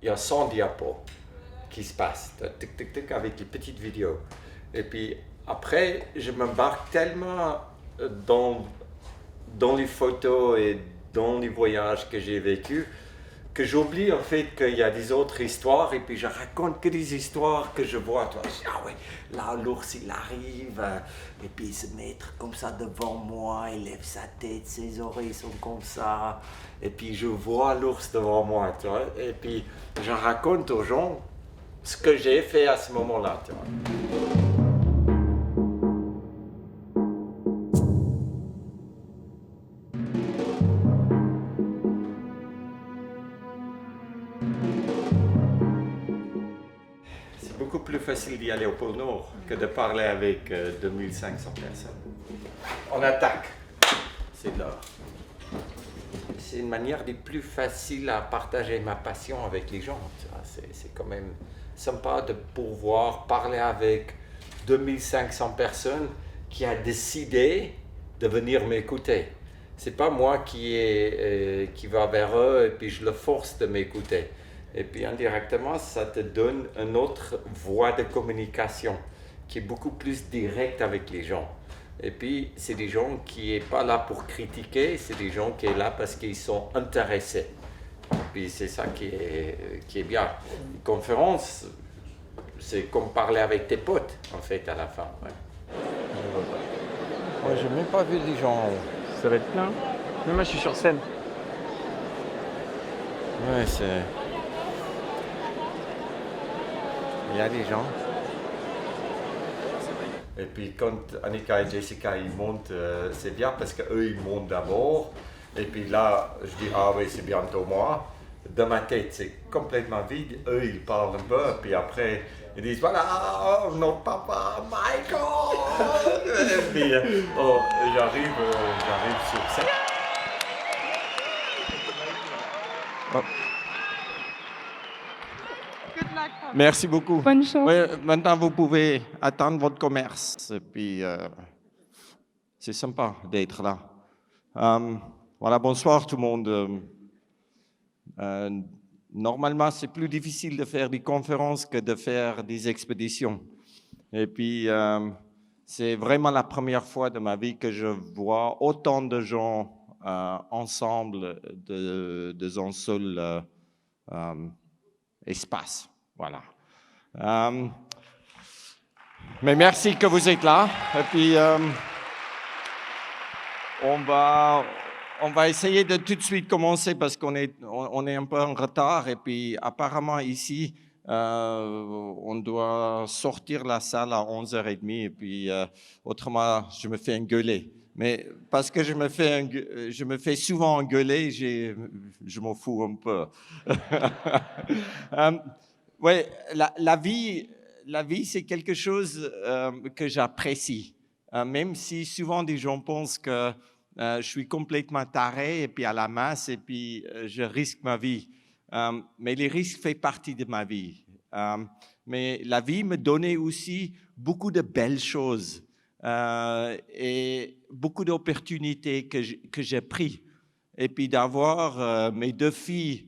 il y a 100 diapos qui se passent, tic, tic, tic, avec des petites vidéos. Et puis après, je m'embarque tellement dans les photos et dans les voyages que j'ai vécus que j'oublie en fait qu'il y a des autres histoires et puis je raconte que des histoires que je vois. Toi, je dis, ah ouais, là l'ours il arrive et puis il se met comme ça devant moi, il lève sa tête, ses oreilles sont comme ça et puis je vois l'ours devant moi, tu vois, et puis je raconte aux gens ce que j'ai fait à ce moment-là, tu vois. C'est beaucoup plus facile d'y aller au pôle Nord que de parler avec 2500 personnes. On attaque. C'est là. C'est une manière des plus faciles à partager ma passion avec les gens. C'est quand même sympa de pouvoir parler avec 2500 personnes qui a décidé de venir m'écouter. C'est pas moi qui va vers eux et puis je le force de m'écouter. Et puis indirectement, ça te donne une autre voie de communication qui est beaucoup plus directe avec les gens. Et puis, c'est des gens qui sont pas là pour critiquer, c'est des gens qui sont là parce qu'ils sont intéressés. Et puis, c'est ça qui est bien. Une conférence, c'est comme parler avec tes potes, en fait, à la fin. Ouais. Moi, je n'ai même pas vu les gens. Ça va être plein. Mais moi, je suis sur scène. Ouais, c'est... Il y a des gens. Et puis quand Annika et Jessica ils montent, c'est bien parce qu'eux ils montent d'abord. Et puis là, je dis ah oui, c'est bientôt moi. Dans ma tête, c'est complètement vide. Eux ils parlent un peu. Puis après, ils disent voilà, oh, notre papa, Michael. Et puis oh, j'arrive sur scène. Oh. Merci beaucoup. Bonne chance. Ouais, maintenant, vous pouvez attendre votre commerce. Et puis, c'est sympa d'être là. Voilà, bonsoir tout le monde. Normalement, c'est plus difficile de faire des conférences que de faire des expéditions. Et puis, c'est vraiment la première fois de ma vie que je vois autant de gens ensemble dans un seul espace. Voilà. Mais merci que vous êtes là. Et puis, on va essayer de tout de suite commencer parce qu'on est un peu en retard. Et puis, apparemment, ici, on doit sortir la salle à 11h30. Et puis, autrement, je me fais engueuler. Mais parce que je me fais souvent engueuler, je m'en fous un peu. Ouais, la vie, c'est quelque chose que j'apprécie. Même si souvent des gens pensent que je suis complètement taré et puis à la masse et puis je risque ma vie. Mais les risques font partie de ma vie. Mais la vie me donnait aussi beaucoup de belles choses et beaucoup d'opportunités que j'ai prises. Et puis d'avoir mes deux filles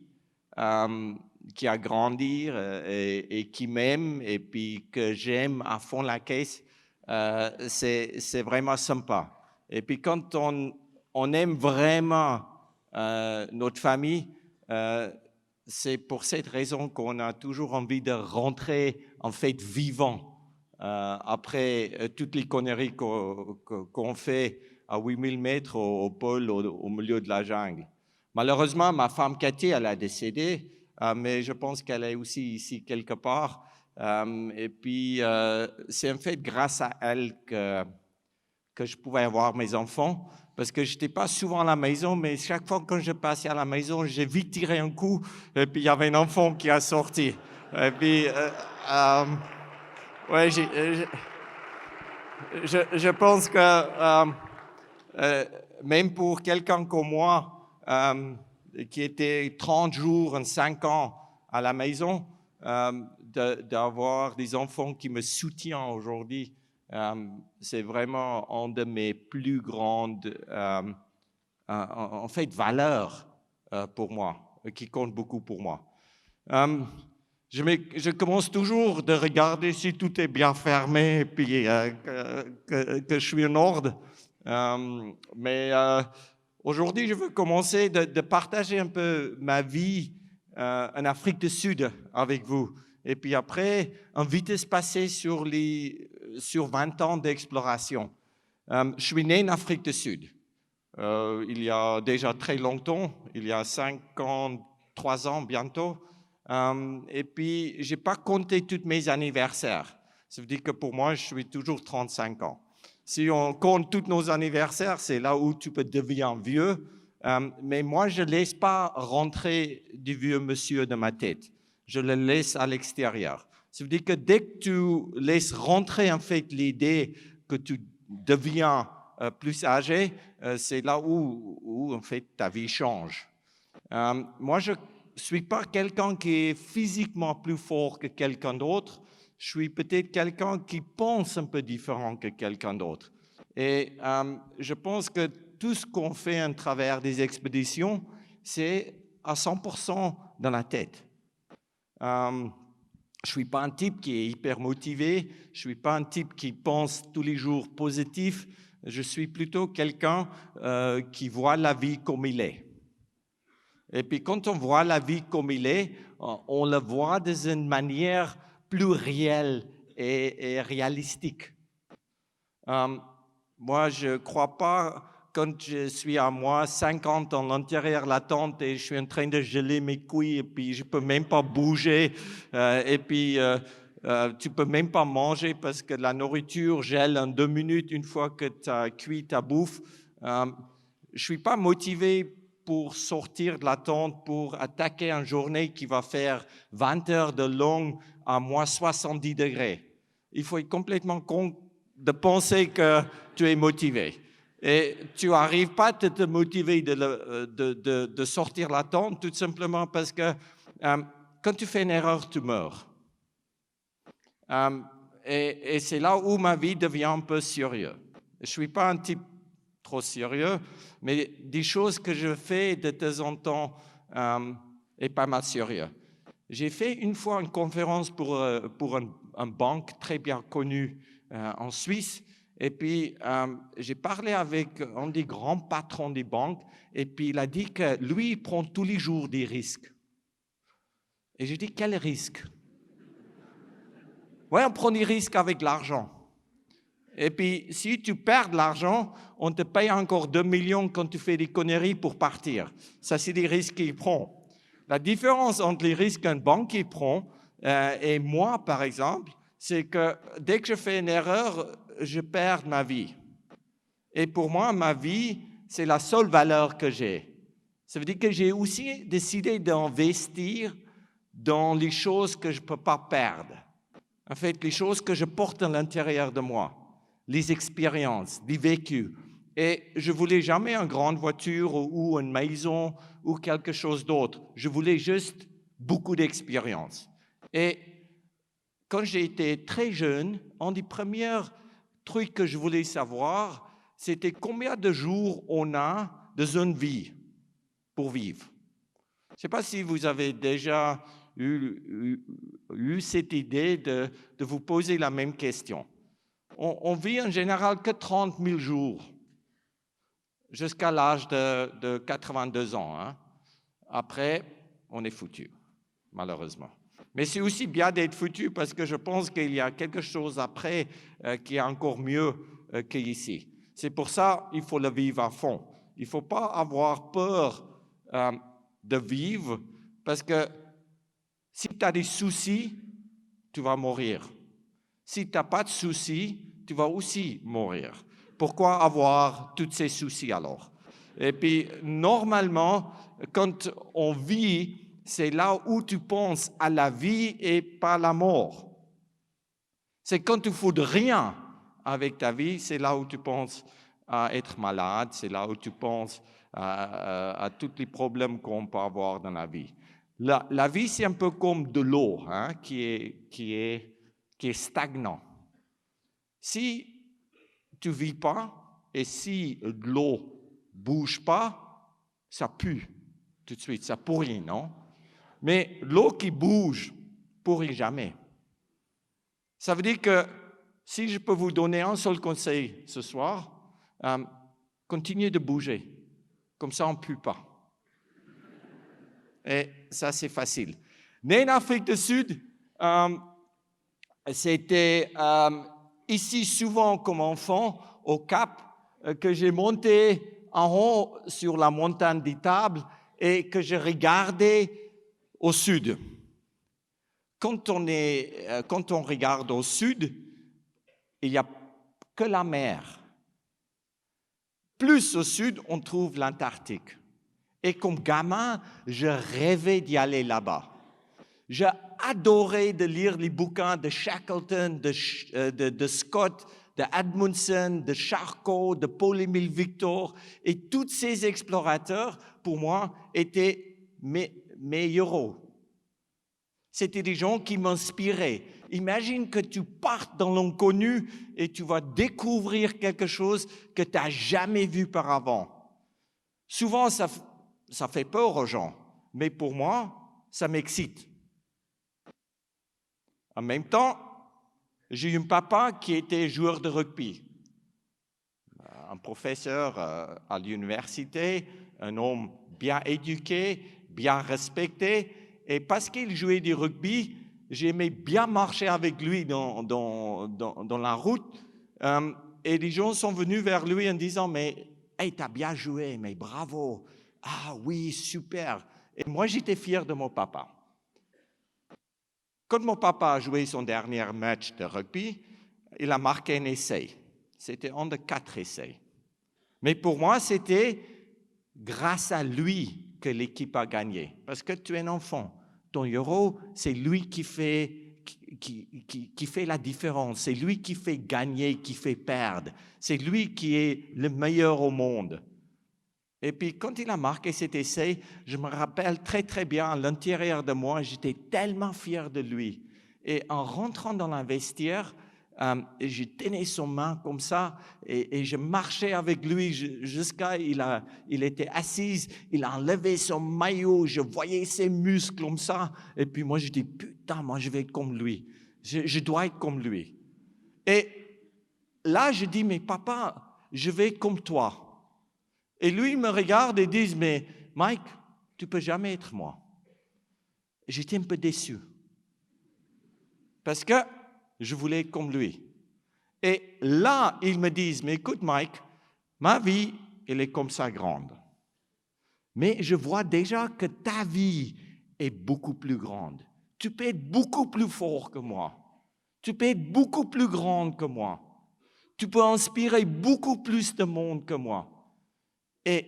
qui a grandi et qui m'aime et puis que j'aime à fond la caisse, c'est vraiment sympa. Et puis quand on aime vraiment notre famille, c'est pour cette raison qu'on a toujours envie de rentrer en fait vivant après toutes les conneries qu'on fait à 8000 mètres au pôle, au milieu de la jungle. Malheureusement, ma femme Cathy, elle a décédé, mais je pense qu'elle est aussi ici quelque part. Et puis, c'est en fait grâce à elle que je pouvais avoir mes enfants, parce que je n'étais pas souvent à la maison, mais chaque fois que je passais à la maison, j'ai vite tiré un coup, et puis il y avait un enfant qui a sorti. Et puis, ouais, je pense que même pour quelqu'un comme moi, qui était 30 jours, 5 ans à la maison, d'avoir des enfants qui me soutiennent aujourd'hui, c'est vraiment une de mes plus grandes en fait, valeurs pour moi, qui compte beaucoup pour moi. Je commence toujours de regarder si tout est bien fermé et puis que je suis en ordre. Mais aujourd'hui, je veux commencer de partager un peu ma vie en Afrique du Sud avec vous. Et puis après, une vitesse passée sur 20 ans d'exploration. Je suis né en Afrique du Sud. Il y a déjà très longtemps, il y a 53 ans bientôt. Et puis, je n'ai pas compté tous mes anniversaires. Ça veut dire que pour moi, je suis toujours 35 ans. Si on compte tous nos anniversaires, c'est là où tu peux devenir vieux. Mais moi, je ne laisse pas rentrer du vieux monsieur de ma tête. Je le laisse à l'extérieur. Ça veut dire que dès que tu laisses rentrer en fait l'idée que tu deviens plus âgé, c'est là où en fait ta vie change. Moi, je ne suis pas quelqu'un qui est physiquement plus fort que quelqu'un d'autre. Je suis peut-être quelqu'un qui pense un peu différent que quelqu'un d'autre. Et je pense que tout ce qu'on fait à travers des expéditions, c'est à 100% dans la tête. Je ne suis pas un type qui est hyper motivé, je ne suis pas un type qui pense tous les jours positif, je suis plutôt quelqu'un qui voit la vie comme il est. Et puis quand on voit la vie comme il est, on la voit d'une manière plus réelle et réalistique. Moi, je ne crois pas, quand je suis à moi 50 dans l'intérieur de la tente et je suis en train de geler mes couilles et puis je ne peux même pas bouger et puis tu ne peux même pas manger parce que la nourriture gèle en 2 minutes une fois que tu as cuit ta bouffe. Je ne suis pas motivé pour sortir de la tente, pour attaquer une journée qui va faire 20 heures de long à moins 70 degrés. Il faut être complètement con de penser que tu es motivé. Et tu n'arrives pas à te motiver de sortir la tente tout simplement parce que quand tu fais une erreur, tu meurs. Et c'est là où ma vie devient un peu sérieuse. Je ne suis pas un type trop sérieux, mais des choses que je fais de temps en temps est pas mal sérieux. J'ai fait une fois une conférence pour une banque très bien connue en Suisse, et puis j'ai parlé avec un des grands patrons des banques, et puis il a dit que lui, il prend tous les jours des risques. Et j'ai dit, quel risque? Oui, on prend des risques avec l'argent. Et puis, si tu perds de l'argent, on te paye encore 2 millions quand tu fais des conneries pour partir. Ça, c'est des risques qu'il prend. La différence entre les risques qu'une banque prend et moi, par exemple, c'est que dès que je fais une erreur, je perds ma vie. Et pour moi, ma vie, c'est la seule valeur que j'ai. Ça veut dire que j'ai aussi décidé d'investir dans les choses que je ne peux pas perdre. En fait, les choses que je porte à l'intérieur de moi. Les expériences, les vécus. Et je ne voulais jamais une grande voiture ou une maison ou quelque chose d'autre. Je voulais juste beaucoup d'expérience. Et quand j'ai été très jeune, un des premiers trucs que je voulais savoir, c'était combien de jours on a dans une vie pour vivre. Je ne sais pas si vous avez déjà eu cette idée de vous poser la même question. On vit en général que 30 000 jours jusqu'à l'âge de 82 ans. Hein. Après, on est foutu, malheureusement. Mais c'est aussi bien d'être foutu parce que je pense qu'il y a quelque chose après qui est encore mieux qu'ici. C'est pour ça qu'il faut le vivre à fond. Il ne faut pas avoir peur de vivre parce que si tu as des soucis, tu vas mourir. Si tu n'as pas de soucis, tu vas aussi mourir. Pourquoi avoir tous ces soucis alors? Et puis, normalement, quand on vit, c'est là où tu penses à la vie et pas à la mort. C'est quand tu ne fous de rien avec ta vie, c'est là où tu penses à être malade, c'est là où tu penses à tous les problèmes qu'on peut avoir dans la vie. La vie, c'est un peu comme de l'eau hein, qui est stagnant. Si tu ne vis pas et si de l'eau ne bouge pas, ça pue tout de suite, ça pourrit, non? Mais l'eau qui bouge pourrit jamais. Ça veut dire que si je peux vous donner un seul conseil ce soir, continuez de bouger. Comme ça, on ne pue pas. Et ça, c'est facile. Né en Afrique du Sud, c'était ici souvent comme enfant, au Cap, que j'ai monté en haut sur la montagne des Tables et que je regardais au sud. Quand on regarde au sud, il n'y a que la mer. Plus au sud, on trouve l'Antarctique. Et comme gamin, je rêvais d'y aller là-bas. J'ai adoré de lire les bouquins de Shackleton, de Scott, de Edmundson, de Charcot, de Paul-Émile Victor. Et tous ces explorateurs, pour moi, étaient mes héros. C'était des gens qui m'inspiraient. Imagine que tu partes dans l'inconnu et tu vas découvrir quelque chose que tu n'as jamais vu par avant. Souvent, ça fait peur aux gens, mais pour moi, ça m'excite. En même temps, j'ai eu un papa qui était joueur de rugby, un professeur à l'université, un homme bien éduqué, bien respecté. Et parce qu'il jouait du rugby, j'aimais bien marcher avec lui dans la route. Et les gens sont venus vers lui en disant « Mais hey, t'as bien joué, mais bravo! Ah oui, super !» Et moi, j'étais fier de mon papa. Quand mon papa a joué son dernier match de rugby, il a marqué un essai. C'était un de 4 essais. Mais pour moi, c'était grâce à lui que l'équipe a gagné. Parce que tu es un enfant. Ton héros, c'est lui qui fait la différence. C'est lui qui fait gagner, qui fait perdre. C'est lui qui est le meilleur au monde. Et puis, quand il a marqué cet essai, je me rappelle très, très bien, à l'intérieur de moi, j'étais tellement fier de lui. Et en rentrant dans le vestiaire, je tenais son main comme ça et je marchais avec lui jusqu'à il était assis, il a enlevé son maillot, je voyais ses muscles comme ça. Et puis moi, je dis, putain, moi, je vais être comme lui. Je dois être comme lui. Et là, je dis, mais papa, je vais être comme toi. Et lui, il me regarde et dit, mais Mike, tu ne peux jamais être moi. J'étais un peu déçu. Parce que je voulais être comme lui. Et là, ils me disent, mais écoute Mike, ma vie, elle est comme ça grande. Mais je vois déjà que ta vie est beaucoup plus grande. Tu peux être beaucoup plus fort que moi. Tu peux être beaucoup plus grande que moi. Tu peux inspirer beaucoup plus de monde que moi. Et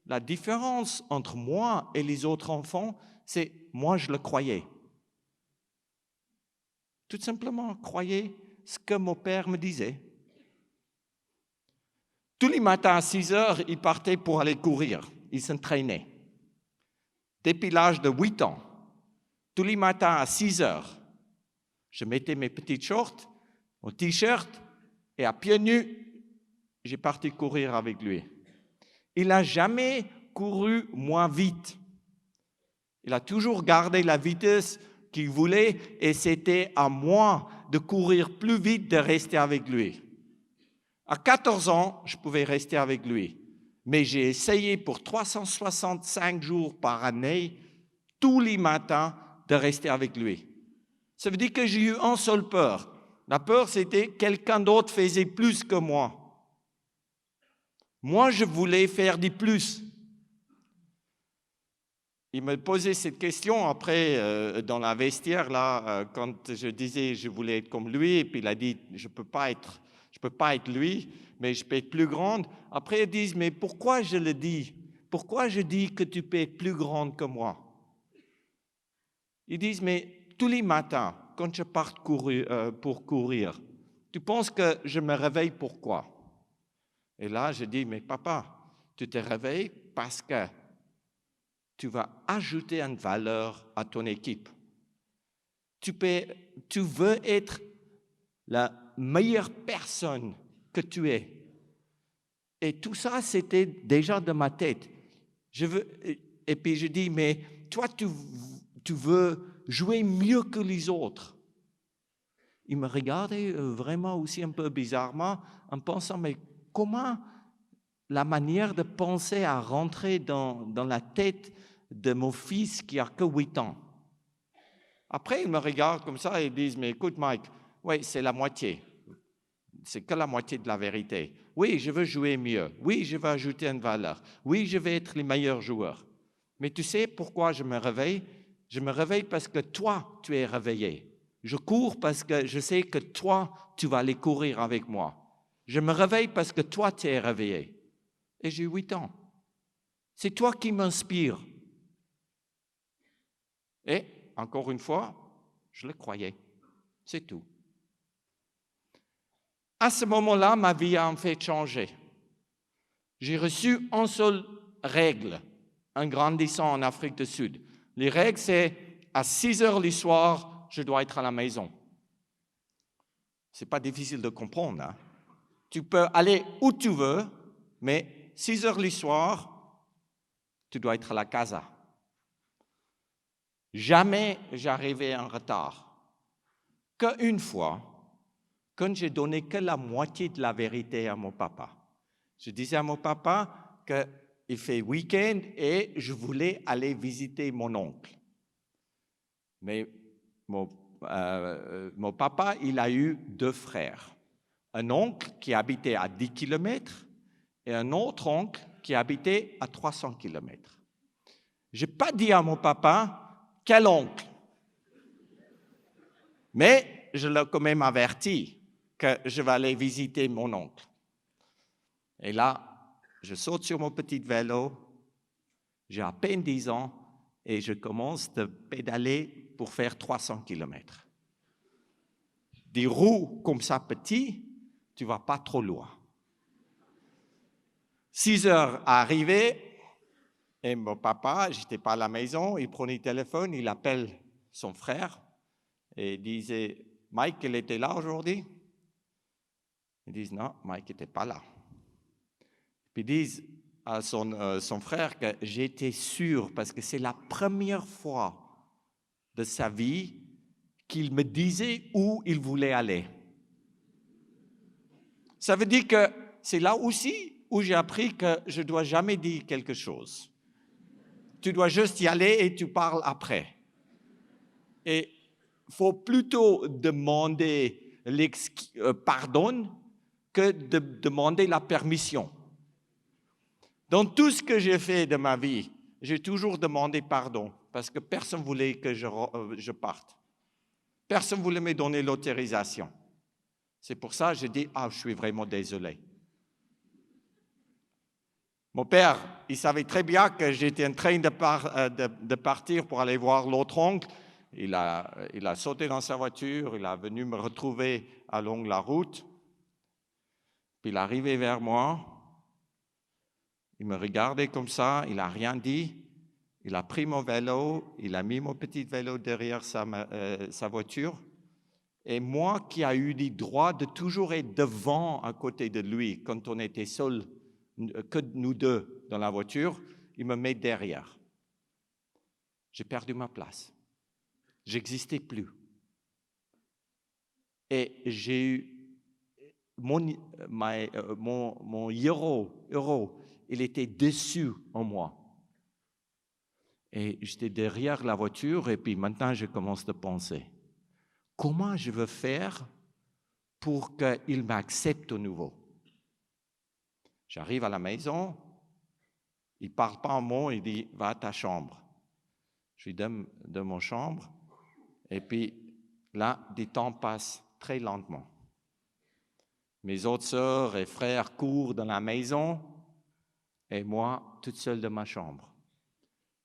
la différence entre moi et les autres enfants, c'est moi, je le croyais. Tout simplement, croyais ce que mon père me disait. Tous les matins à 6 heures, il partait pour aller courir. Il s'entraînait. Depuis l'âge de 8 ans, tous les matins à 6 heures, je mettais mes petites shorts, mon t-shirt et à pieds nus, j'ai parti courir avec lui. Il n'a jamais couru moins vite. Il a toujours gardé la vitesse qu'il voulait et c'était à moi de courir plus vite, de rester avec lui. À 14 ans, je pouvais rester avec lui, mais j'ai essayé pour 365 jours par année, tous les matins, de rester avec lui. Ça veut dire que j'ai eu une seule peur. La peur, c'était que quelqu'un d'autre faisait plus que moi. Moi, je voulais faire du plus. Il me posait cette question après dans la vestiaire, là, quand je disais je voulais être comme lui, et puis il a dit je peux pas être lui, mais je peux être plus grande. Après, ils disent mais pourquoi je le dis? Pourquoi je dis que tu peux être plus grande que moi? Ils disent mais tous les matins, quand je pars pour courir, tu penses que je me réveille pourquoi? Et là, je dis mais papa, tu te réveilles parce que tu vas ajouter une valeur à ton équipe. Tu veux être la meilleure personne que tu es. Et tout ça, c'était déjà dans ma tête. Et puis je dis, mais toi, tu tu veux jouer mieux que les autres. Il me regardait vraiment aussi un peu bizarrement en pensant, mais comment la manière de penser a rentré dans la tête de mon fils qui a que 8 ans. Après, ils me regardent comme ça et ils disent, mais écoute Mike, oui, c'est la moitié. C'est que la moitié de la vérité. Oui, je veux jouer mieux. Oui, je veux ajouter une valeur. Oui, je veux être le meilleur joueur. Mais tu sais pourquoi je me réveille? Je me réveille parce que toi, tu es réveillé. Je cours parce que je sais que toi, tu vas aller courir avec moi. Je me réveille parce que toi, tu es réveillé. Et j'ai 8 ans. C'est toi qui m'inspires. Et, encore une fois, je le croyais. C'est tout. À ce moment-là, ma vie a en fait changé. J'ai reçu une seule règle en grandissant en Afrique du Sud. Les règles, c'est à 6 heures le soir, je dois être à la maison. Ce n'est pas difficile de comprendre. Hein? Tu peux aller où tu veux, mais 6 heures le soir, tu dois être à la casa. Jamais j'arrivais en retard. Qu'une fois, quand j'ai donné que la moitié de la vérité à mon papa. Je disais à mon papa qu'il fait week-end et je voulais aller visiter mon oncle. Mais mon papa, il a eu 2 frères. Un oncle qui habitait à 10 kilomètres et un autre oncle qui habitait à 300 kilomètres. Je n'ai pas dit à mon papa quel oncle, mais je l'ai quand même averti que je vais aller visiter mon oncle. Et là, je saute sur mon petit vélo, j'ai à peine 10 ans et je commence de pédaler pour faire 300 kilomètres. Des roues comme ça petits, tu ne vas pas trop loin. 6 heures arrivées et mon papa, je n'étais pas à la maison, il prenait le téléphone, il appelle son frère et il disait « Mike, il était là aujourd'hui ?» Ils disent « Non, Mike n'était pas là. » Puis ils disent à son frère que j'étais sûr, parce que c'est la première fois de sa vie qu'il me disait où il voulait aller. Ça veut dire que c'est là aussi où j'ai appris que je ne dois jamais dire quelque chose. Tu dois juste y aller et tu parles après. Et il faut plutôt demander pardon que de demander la permission. Dans tout ce que j'ai fait de ma vie, j'ai toujours demandé pardon parce que personne ne voulait que je parte. Personne ne voulait me donner l'autorisation. C'est pour ça que j'ai dit « Ah, je suis vraiment désolé ». Mon père, il savait très bien que j'étais en train de partir pour aller voir l'autre oncle. Il a sauté dans sa voiture, il est venu me retrouver à longue la route. Puis il est arrivé vers moi. Il me regardait comme ça, il n'a rien dit. Il a pris mon vélo, il a mis mon petit vélo derrière sa voiture. Et moi qui ai eu le droit de toujours être devant à côté de lui quand on était seuls, que nous deux dans la voiture, il me met derrière. J'ai perdu ma place. J'existais plus. Et j'ai eu mon héros, il était déçu en moi. Et j'étais derrière la voiture et puis maintenant je commence à penser, comment je veux faire pour qu'il m'accepte au nouveau? J'arrive à la maison, il ne parle pas un mot, il dit « Va à ta chambre ». Je suis dans mon chambre et puis là, des temps passent très lentement. Mes autres sœurs et frères courent dans la maison et moi, toute seule dans ma chambre.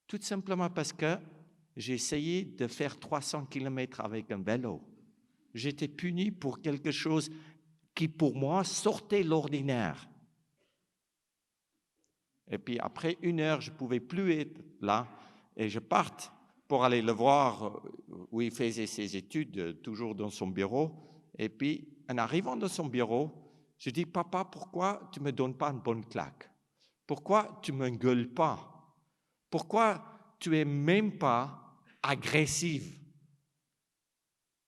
Tout simplement parce que j'ai essayé de faire 300 km avec un vélo. J'étais puni pour quelque chose qui, pour moi, sortait l'ordinaire. Et puis, après 1 heure, je ne pouvais plus être là et je parte pour aller le voir où il faisait ses études, toujours dans son bureau. Et puis, en arrivant dans son bureau, je dis « Papa, pourquoi tu ne me donnes pas une bonne claque? Pourquoi tu ne m'engueules pas? Pourquoi tu n'es même pas agressive.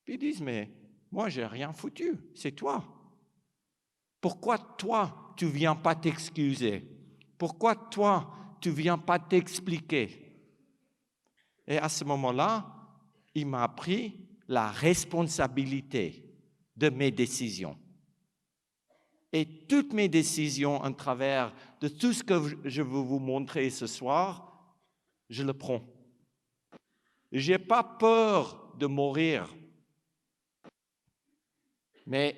Puis ils disent, mais moi, j'ai rien foutu, c'est toi. Pourquoi toi, tu ne viens pas t'excuser? Pourquoi toi, tu ne viens pas t'expliquer? Et à ce moment-là, il m'a pris la responsabilité de mes décisions. Et toutes mes décisions, à travers de tout ce que je veux vous montrer ce soir, je le prends. Je n'ai pas peur de mourir, mais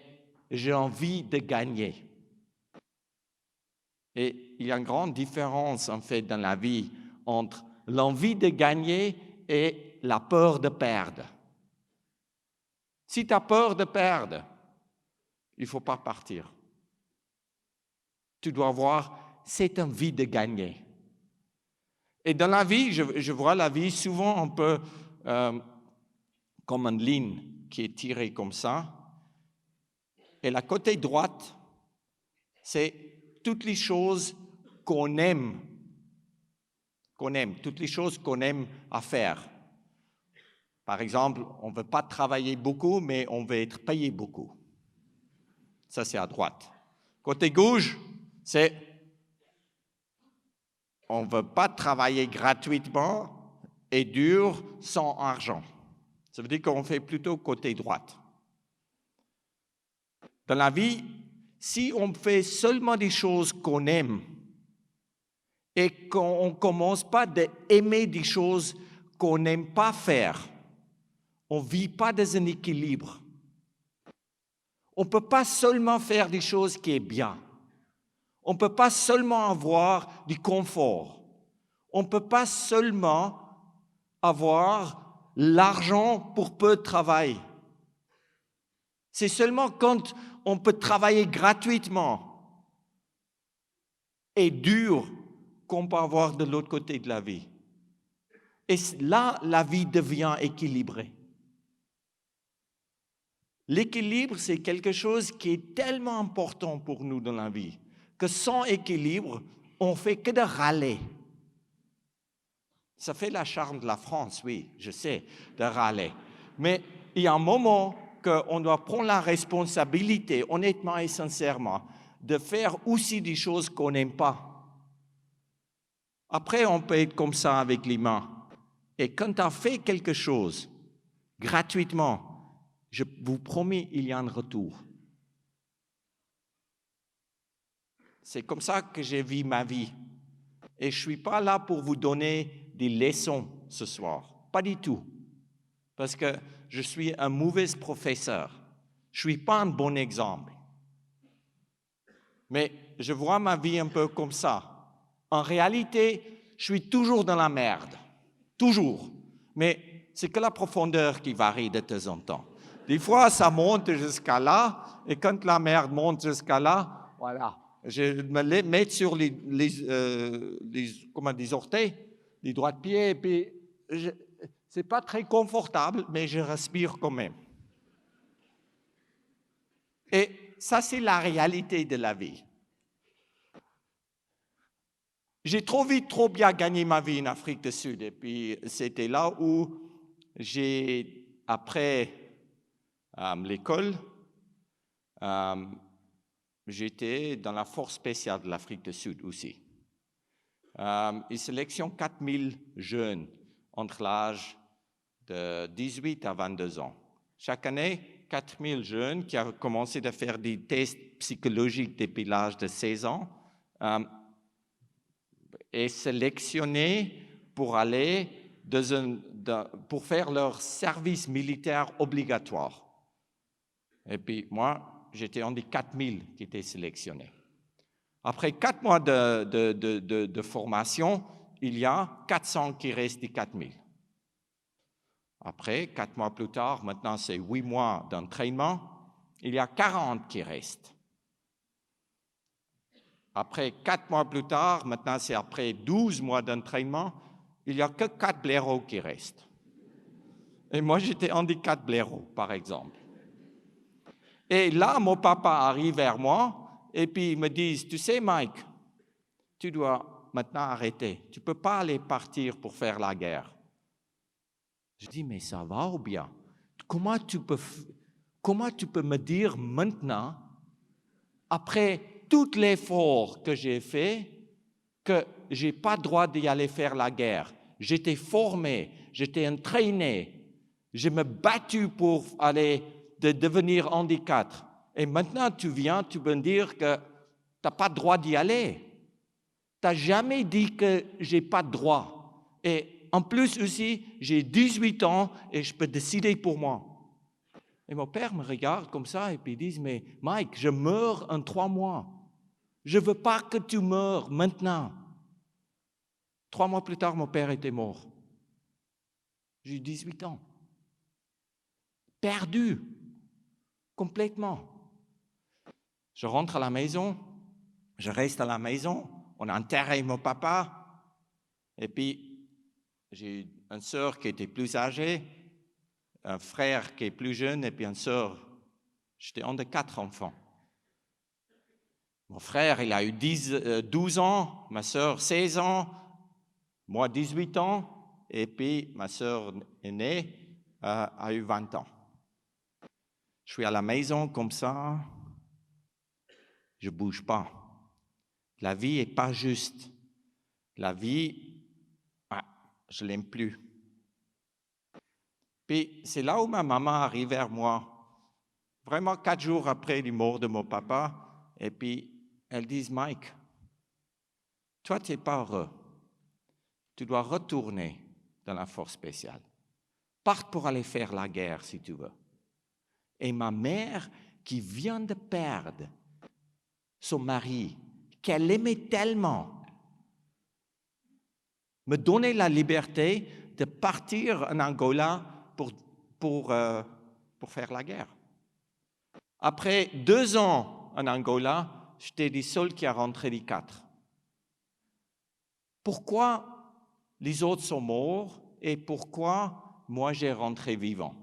j'ai envie de gagner. Et il y a une grande différence, en fait, dans la vie entre l'envie de gagner et la peur de perdre. Si tu as peur de perdre, il ne faut pas partir. Tu dois avoir cette envie de gagner. Et dans la vie, je vois la vie souvent un peu comme une ligne qui est tirée comme ça. Et la côté droite, c'est toutes les choses qu'on aime, toutes les choses qu'on aime à faire. Par exemple, on ne veut pas travailler beaucoup, mais on veut être payé beaucoup. Ça, c'est à droite. Côté gauche, c'est on ne veut pas travailler gratuitement et dur sans argent. Ça veut dire qu'on fait plutôt côté droite. Dans la vie, si on fait seulement des choses qu'on aime et qu'on ne commence pas à aimer des choses qu'on n'aime pas faire, on ne vit pas dans un équilibre. On ne peut pas seulement faire des choses qui sont bien. On ne peut pas seulement avoir du confort. On ne peut pas seulement avoir l'argent pour peu de travail. C'est seulement quand on peut travailler gratuitement et dur qu'on peut avoir de l'autre côté de la vie. Et là, la vie devient équilibrée. L'équilibre, c'est quelque chose qui est tellement important pour nous dans la vie que sans équilibre, on ne fait que de râler. Ça fait la charme de la France, oui, je sais, de râler. Mais il y a un moment qu'on doit prendre la responsabilité, honnêtement et sincèrement, de faire aussi des choses qu'on n'aime pas. Après, on peut être comme ça avec les mains. Et quand tu as fait quelque chose gratuitement, je vous promets, il y a un retour. C'est comme ça que j'ai vu ma vie. Et je ne suis pas là pour vous donner des leçons ce soir. Pas du tout. Parce que je suis un mauvais professeur. Je ne suis pas un bon exemple. Mais je vois ma vie un peu comme ça. En réalité, je suis toujours dans la merde. Toujours. Mais c'est que la profondeur qui varie de temps en temps. Des fois, ça monte jusqu'à là. Et quand la merde monte jusqu'à là, voilà. Je me mets sur les orteils, les doigts de pied, et puis c'est pas très confortable, mais je respire quand même. Et ça, c'est la réalité de la vie. J'ai trop vite, trop bien gagné ma vie en Afrique du Sud, et puis c'était là où après l'école, j'étais dans la force spéciale de l'Afrique du Sud aussi. Ils sélectionnent 4000 jeunes entre l'âge de 18 à 22 ans. Chaque année, 4000 jeunes qui ont commencé à faire des tests psychologiques depuis l'âge de 16 ans et sélectionnés pour aller pour faire leur service militaire obligatoire. Et puis moi, j'étais un des 4000 qui étaient sélectionnés. Après 4 mois de formation, il y a 400 qui restent des 4000. Après, 4 mois plus tard, maintenant c'est 8 mois d'entraînement, il y a 40 qui restent. Après 4 mois plus tard, maintenant c'est après 12 mois d'entraînement, il n'y a que 4 blaireaux qui restent. Et moi, j'étais un des 4 blaireaux, par exemple. Et là, mon papa arrive vers moi et puis il me dit, tu sais Mike, tu dois maintenant arrêter. Tu ne peux pas aller partir pour faire la guerre. Je dis, mais ça va ou bien? Comment tu peux me dire maintenant, après tout l'effort que j'ai fait, que je n'ai pas le droit d'y aller faire la guerre? J'étais formé, j'étais entraîné, je me battu pour devenir handicap. Et maintenant, tu viens, tu peux me dire que tu n'as pas le droit d'y aller. Tu n'as jamais dit que je n'ai pas de droit. Et en plus aussi, j'ai 18 ans et je peux décider pour moi. Et mon père me regarde comme ça et puis il dit, mais Mike, je meurs en 3 mois. Je ne veux pas que tu meurs maintenant. 3 mois plus tard, mon père était mort. J'ai eu 18 ans. Perdu. Complètement. Je rentre à la maison, je reste à la maison, on a enterré mon papa, et puis j'ai eu une sœur qui était plus âgée, un frère qui est plus jeune, et puis une sœur. J'étais un de 4 enfants. Mon frère, il a eu 12 ans, ma sœur 16 ans, moi 18 ans, et puis ma sœur aînée a eu 20 ans. Je suis à la maison comme ça, je ne bouge pas. La vie n'est pas juste. La vie, je ne l'aime plus. Puis c'est là où ma maman arrive vers moi, vraiment 4 jours après la mort de mon papa, et puis elle dit, Mike, toi tu n'es pas heureux. Tu dois retourner dans la force spéciale. Parte pour aller faire la guerre si tu veux. Et ma mère, qui vient de perdre son mari, qu'elle aimait tellement, me donnait la liberté de partir en Angola pour faire la guerre. Après 2 ans en Angola, j'étais le seul qui a rentré les 4. Pourquoi les autres sont morts et pourquoi moi j'ai rentré vivant?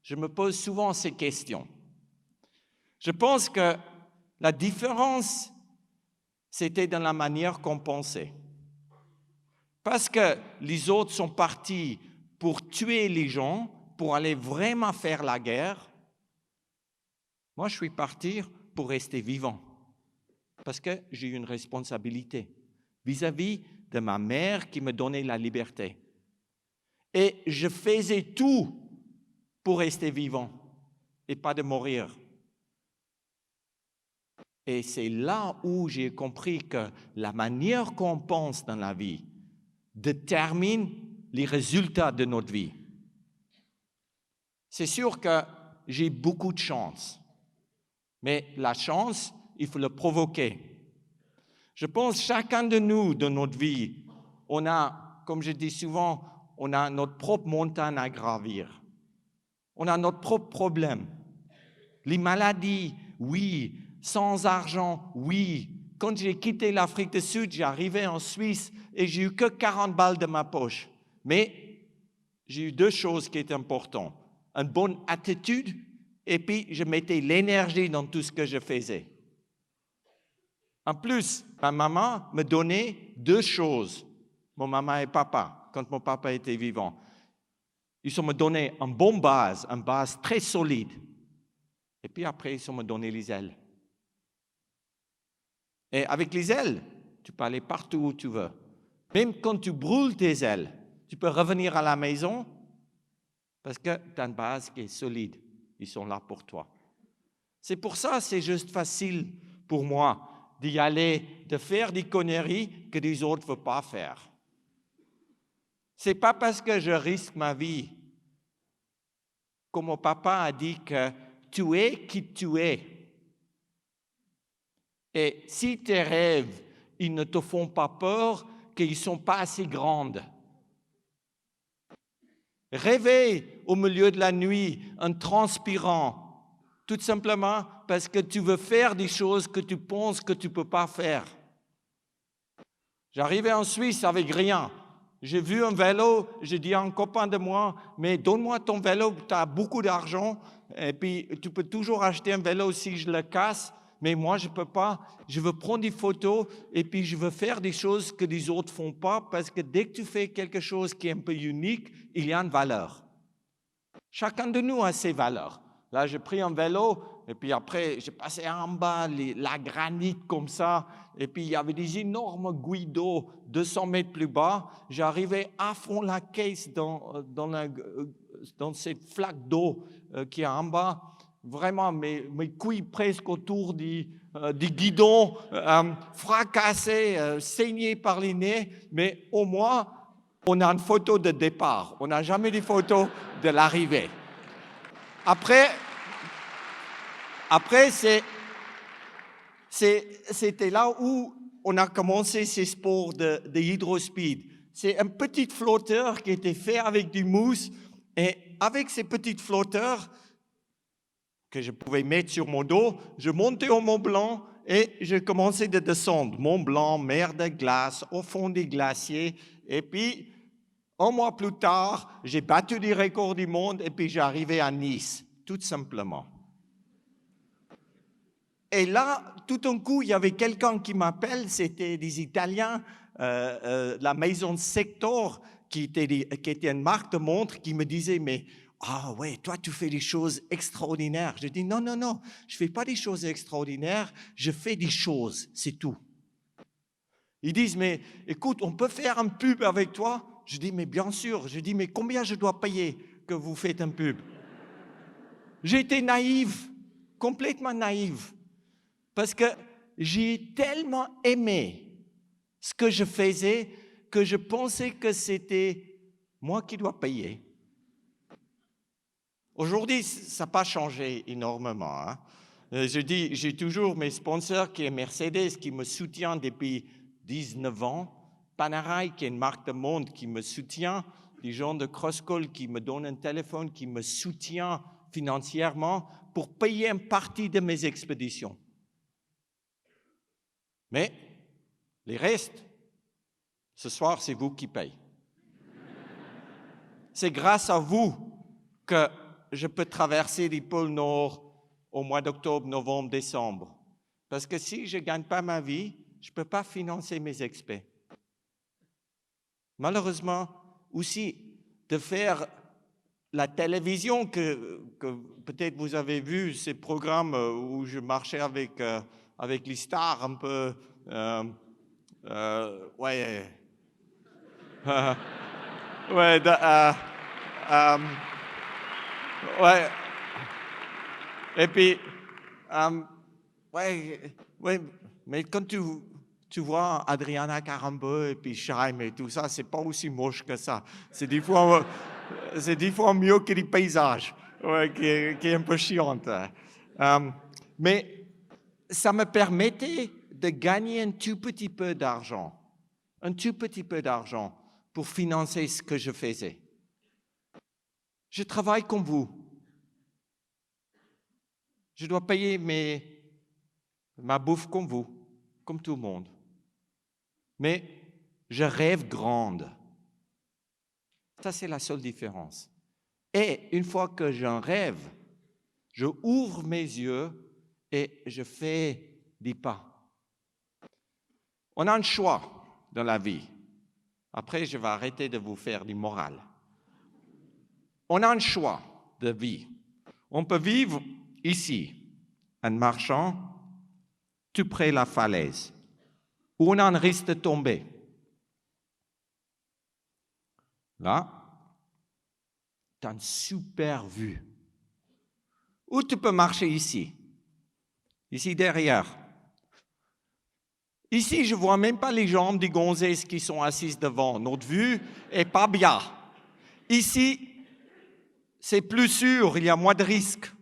Je me pose souvent ces questions. Je pense que la différence, c'était dans la manière qu'on pensait. Parce que les autres sont partis pour tuer les gens, pour aller vraiment faire la guerre. Moi, je suis parti pour rester vivant. Parce que j'ai une responsabilité vis-à-vis de ma mère qui me donnait la liberté. Et je faisais tout pour rester vivant et pas de mourir. Et c'est là où j'ai compris que la manière qu'on pense dans la vie détermine les résultats de notre vie. C'est sûr que j'ai beaucoup de chance, mais la chance, il faut le provoquer. Je pense que chacun de nous, dans notre vie, on a, comme je dis souvent, on a notre propre montagne à gravir. On a notre propre problème. Les maladies, oui. Sans argent, oui. Quand j'ai quitté l'Afrique du Sud, j'arrivais en Suisse et j'ai eu que 40 balles de ma poche. Mais j'ai eu 2 choses qui étaient importantes. Une bonne attitude et puis je mettais l'énergie dans tout ce que je faisais. En plus, ma maman me donnait 2 choses. Mon maman et papa, quand mon papa était vivant. Ils ont me donné une bonne base, une base très solide. Et puis après, ils ont me donné les ailes. Et avec les ailes, tu peux aller partout où tu veux. Même quand tu brûles tes ailes, tu peux revenir à la maison parce que tu as une base qui est solide. Ils sont là pour toi. C'est pour ça que c'est juste facile pour moi d'y aller, de faire des conneries que les autres ne veulent pas faire. Ce n'est pas parce que je risque ma vie. Comme mon papa a dit que tu es qui tu es. Et si tes rêves, ils ne te font pas peur, qu'ils ne sont pas assez grands. Rêver au milieu de la nuit en transpirant, tout simplement parce que tu veux faire des choses que tu penses que tu ne peux pas faire. J'arrivais en Suisse avec rien. J'ai vu un vélo, j'ai dit à un copain de moi, mais donne-moi ton vélo, tu as beaucoup d'argent, et puis tu peux toujours acheter un vélo si je le casse, mais moi, je ne peux pas. Je veux prendre des photos et puis je veux faire des choses que les autres ne font pas parce que dès que tu fais quelque chose qui est un peu unique, il y a une valeur. Chacun de nous a ses valeurs. Là, j'ai pris un vélo et puis après, j'ai passé en bas la granite comme ça et puis il y avait des énormes gouilles d'eau 200 mètres plus bas. J'arrivais à fond la caisse dans cette flaque d'eau qui est en bas. Vraiment, mes couilles presque autour du guidon, fracassées, saignées par les nez, mais au moins, on a une photo de départ. On n'a jamais des photos de l'arrivée. Après c'était là où on a commencé ces sports de hydrospeed. C'est un petit flotteur qui était fait avec du mousse. Et avec ces petits flotteurs que je pouvais mettre sur mon dos, je montais au Mont Blanc et je commençais de descendre. Mont Blanc, mer de glace, au fond des glaciers. Et puis, un mois plus tard, j'ai battu des records du monde et puis j'arrivais à Nice, tout simplement. Et là, tout d'un coup, il y avait quelqu'un qui m'appelle, c'était des Italiens, la maison Sector, qui était une marque de montres, qui me disait, mais ah ouais, toi, tu fais des choses extraordinaires. Je dis, non, je ne fais pas des choses extraordinaires, je fais des choses, c'est tout. Ils disent, mais écoute, on peut faire un pub avec toi? Je dis, mais bien sûr. Je dis, mais combien je dois payer que vous faites un pub? J'étais naïve, complètement naïve, parce que j'ai tellement aimé ce que je faisais que je pensais que c'était moi qui dois payer. Aujourd'hui, ça n'a pas changé énormément. Hein. Je dis, j'ai toujours mes sponsors qui est Mercedes, qui me soutient depuis 19 ans, Panerai, qui est une marque de montre qui me soutient, des gens de Crosscall qui me donnent un téléphone, qui me soutient financièrement pour payer une partie de mes expéditions. Mais les restes, ce soir, c'est vous qui payez. C'est grâce à vous que je peux traverser les pôles Nord au mois d'octobre, novembre, décembre. Parce que si je ne gagne pas ma vie, je ne peux pas financer mes expés. Malheureusement, aussi, de faire la télévision que peut-être vous avez vu, ces programmes où je marchais avec les stars un peu... ouais, et puis, mais quand tu vois Adriana Carambeu et puis Chaim et tout ça, c'est pas aussi moche que ça. C'est des fois mieux que les paysages, qui est un peu chiante. Mais ça me permettait de gagner un tout petit peu d'argent pour financer ce que je faisais. Je travaille comme vous. Je dois payer ma bouffe comme vous, comme tout le monde. Mais je rêve grande. Ça, c'est la seule différence. Et une fois que j'en rêve, je ouvre mes yeux et je fais des pas. On a un choix dans la vie. Après, je vais arrêter de vous faire du moral. On a un choix de vie. On peut vivre ici, en marchant tout près de la falaise, où on a un risque de tomber. Là, tu as une super vue. Ou tu peux marcher ici derrière. Ici, je ne vois même pas les jambes des gonzesses qui sont assises devant. Notre vue n'est pas bien. Ici, c'est plus sûr, il y a moins de risques.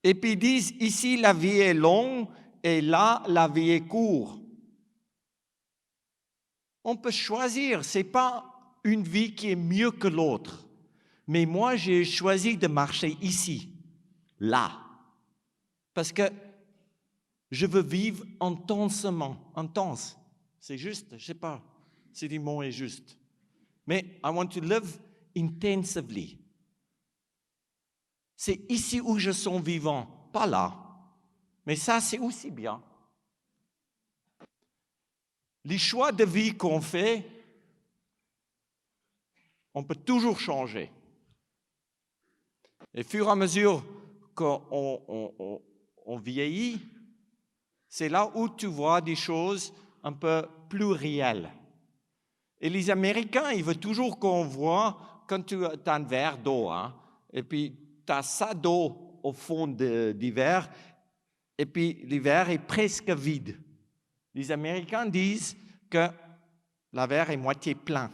Et puis ils disent, ici, la vie est longue et là, la vie est courte. On peut choisir, ce n'est pas une vie qui est mieux que l'autre. Mais moi, j'ai choisi de marcher ici, là. Parce que je veux vivre intensement. Intense, c'est juste, je ne sais pas si le mot est juste. Mais I want to live intensively. C'est ici où je sens vivant, pas là. Mais ça, c'est aussi bien. Les choix de vie qu'on fait, on peut toujours changer. Et au fur et à mesure qu'on vieillit, c'est là où tu vois des choses un peu plus réelles. Et les Américains, ils veulent toujours qu'on voit, quand tu as un verre d'eau, et puis tu as ça d'eau au fond du verre, et puis le verre est presque vide. Les Américains disent que le verre est moitié plein.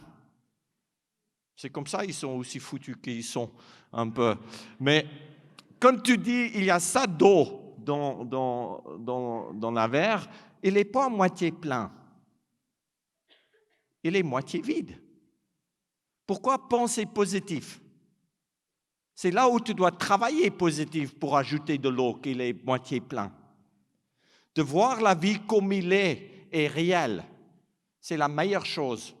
C'est comme ça, ils sont aussi foutus qu'ils sont un peu. Mais quand tu dis il y a ça d'eau dans le verre, il n'est pas moitié plein. Il est moitié vide. Pourquoi penser positif? C'est là où tu dois travailler positif pour ajouter de l'eau qu'il est moitié plein. De voir la vie comme il est réelle, c'est la meilleure chose.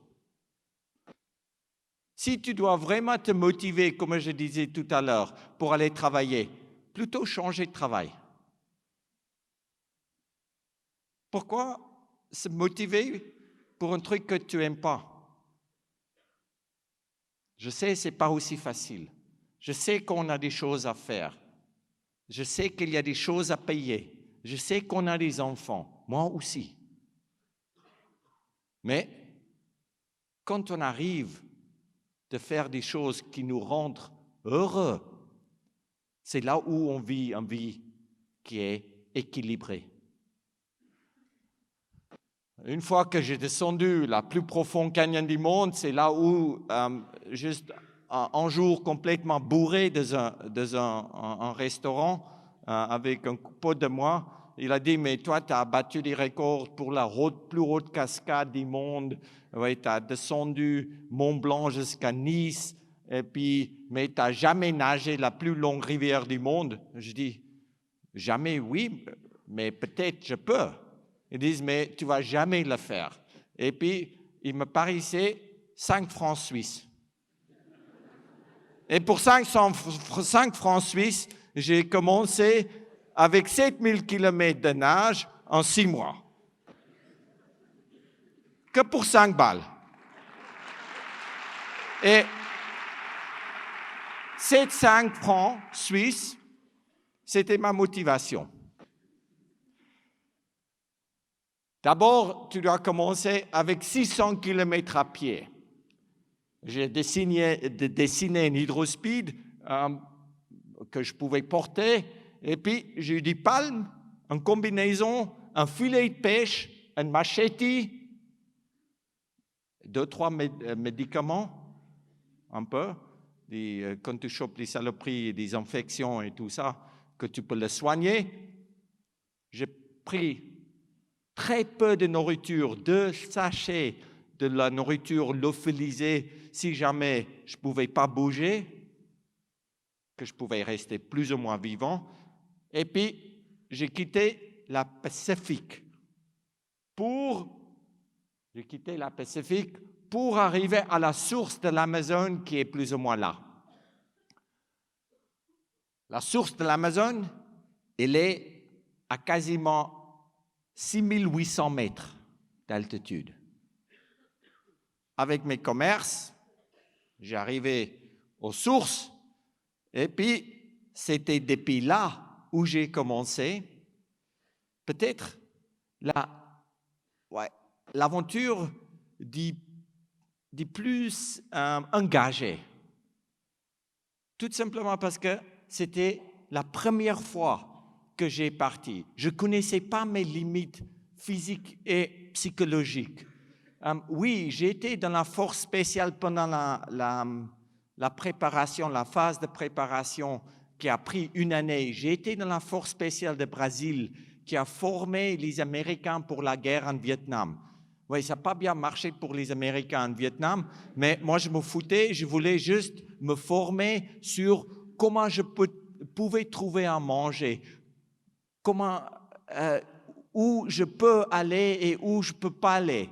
Si tu dois vraiment te motiver, comme je disais tout à l'heure, pour aller travailler, plutôt changer de travail. Pourquoi se motiver pour un truc que tu n'aimes pas? Je sais, ce n'est pas aussi facile. Je sais qu'on a des choses à faire. Je sais qu'il y a des choses à payer. Je sais qu'on a des enfants. Moi aussi. Mais quand on arrive de faire des choses qui nous rendent heureux, c'est là où on vit une vie qui est équilibrée. Une fois que j'ai descendu la plus profonde canyon du monde, c'est là où, juste un jour complètement bourré dans un restaurant avec un pote de moi, il a dit, mais toi, tu as battu des records pour la plus haute cascade du monde, ouais, tu as descendu Mont Blanc jusqu'à Nice, et puis, mais tu n'as jamais nagé la plus longue rivière du monde. Je dis, jamais, oui, mais peut-être je peux. Ils disent, mais tu ne vas jamais le faire. Et puis, il me paraissait 5 francs suisses. Et pour 5 francs suisses, j'ai commencé avec 7000 km de nage en 6 mois. Que pour 5 balles. Et ces 5 francs suisses, c'était ma motivation. D'abord, tu dois commencer avec 600 km à pied. J'ai dessiné une hydrospeed que je pouvais porter, et puis j'ai eu des palmes, une combinaison, un filet de pêche, une machette, 2-3 médicaments, un peu, quand tu chopes des saloperies, des infections et tout ça, que tu peux le soigner. J'ai pris très peu de nourriture, 2 sachets de la nourriture lyophilisée, si jamais je ne pouvais pas bouger, que je pouvais rester plus ou moins vivant. Et puis, j'ai quitté la Pacifique pour arriver à la source de l'Amazone qui est plus ou moins là. La source de l'Amazone, elle est à quasiment 6800 mètres d'altitude. Avec mes commerces, j'arrivais aux sources, et puis c'était depuis là où j'ai commencé, peut-être l'aventure du plus engagée. Tout simplement parce que c'était la première fois que j'ai parti. Je ne connaissais pas mes limites physiques et psychologiques. Oui, j'ai été dans la force spéciale pendant la préparation, la phase de préparation qui a pris 1 année. J'ai été dans la force spéciale de Brésil qui a formé les Américains pour la guerre en Vietnam. Oui, ça n'a pas bien marché pour les Américains en Vietnam, mais moi je me foutais, je voulais juste me former sur comment je pouvais trouver à manger, où je peux aller et où je ne peux pas aller.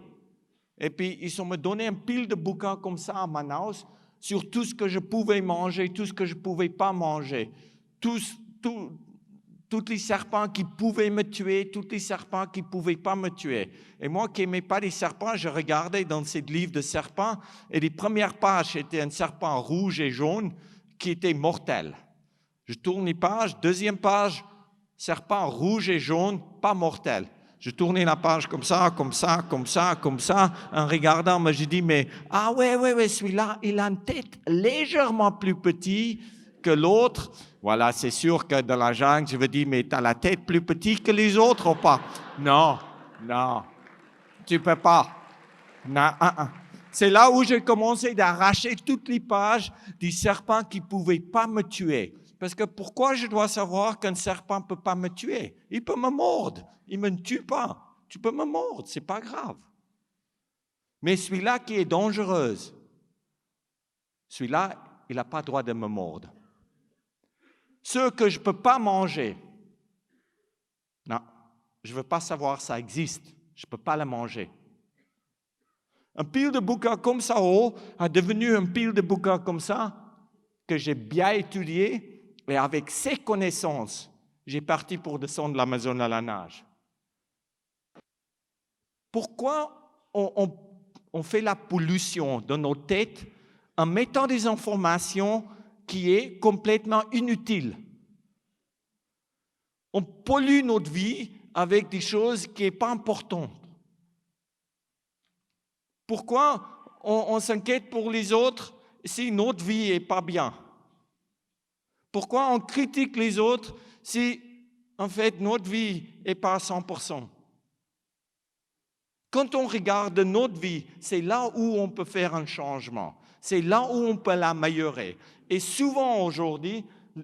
Et puis, ils ont me donné un pile de bouquins comme ça à Manaus sur tout ce que je pouvais manger, tout ce que je ne pouvais pas manger, tout tous les serpents qui pouvaient me tuer, tous les serpents qui ne pouvaient pas me tuer. Et moi qui n'aimais pas les serpents, je regardais dans ces livres de serpents, et les premières pages, c'était un serpent rouge et jaune qui était mortel. Je tourne les pages, deuxième page, serpent rouge et jaune, pas mortel. Je tournais la page comme ça, comme ça, comme ça, comme ça, en regardant, mais je dis, mais, ah ouais, celui-là, il a une tête légèrement plus petite que l'autre. Voilà, c'est sûr que dans la jungle, je veux dire, mais tu as la tête plus petite que les autres ou pas? Non, tu peux pas. Non, C'est là où j'ai commencé d'arracher toutes les pages des serpents qui ne pouvaient pas me tuer. Parce que pourquoi je dois savoir qu'un serpent ne peut pas me tuer? Il peut me mordre, il ne me tue pas. Tu peux me mordre, ce n'est pas grave. Mais celui-là qui est dangereux, celui-là, il n'a pas le droit de me mordre. Ceux que je ne peux pas manger, non, je ne veux pas savoir ça existe, je ne peux pas le manger. Un pile de bouquins comme ça a devenu un pile de bouquins comme ça que j'ai bien étudié et avec ces connaissances, j'ai parti pour descendre l'Amazone à la nage. Pourquoi on fait la pollution dans nos têtes en mettant des informations qui est complètement inutile? On pollue notre vie avec des choses qui n'est pas importantes. Pourquoi on s'inquiète pour les autres si notre vie n'est pas bien? Pourquoi on critique les autres si, en fait, notre vie n'est pas à 100%? Quand on regarde notre vie, c'est là où on peut faire un changement. C'est là où on peut l'améliorer. Et souvent aujourd'hui,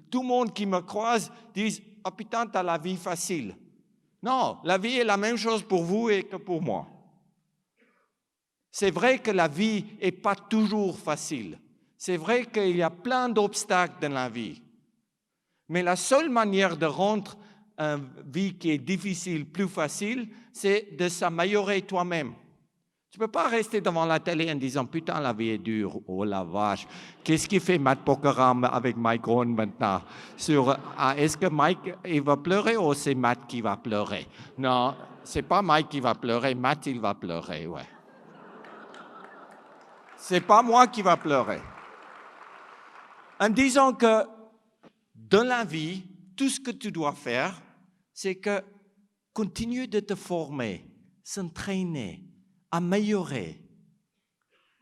tout le monde qui me croise dit « Ah putain, tu as la vie facile ». Non, la vie est la même chose pour vous et que pour moi. C'est vrai que la vie n'est pas toujours facile. C'est vrai qu'il y a plein d'obstacles dans la vie. Mais la seule manière de rendre une vie qui est difficile plus facile, c'est de s'améliorer toi-même. Tu ne peux pas rester devant la télé en disant « Putain, la vie est dure, oh la vache, qu'est-ce qu'il fait Matt Pokora avec Mike Rohn maintenant? Est-ce que Mike il va pleurer ou c'est Matt qui va pleurer? » Non, ce n'est pas Mike qui va pleurer, Matt il va pleurer, ouais. Ce n'est pas moi qui va pleurer. En disant que dans la vie, tout ce que tu dois faire, c'est que continue de te former, s'entraîner, améliorer.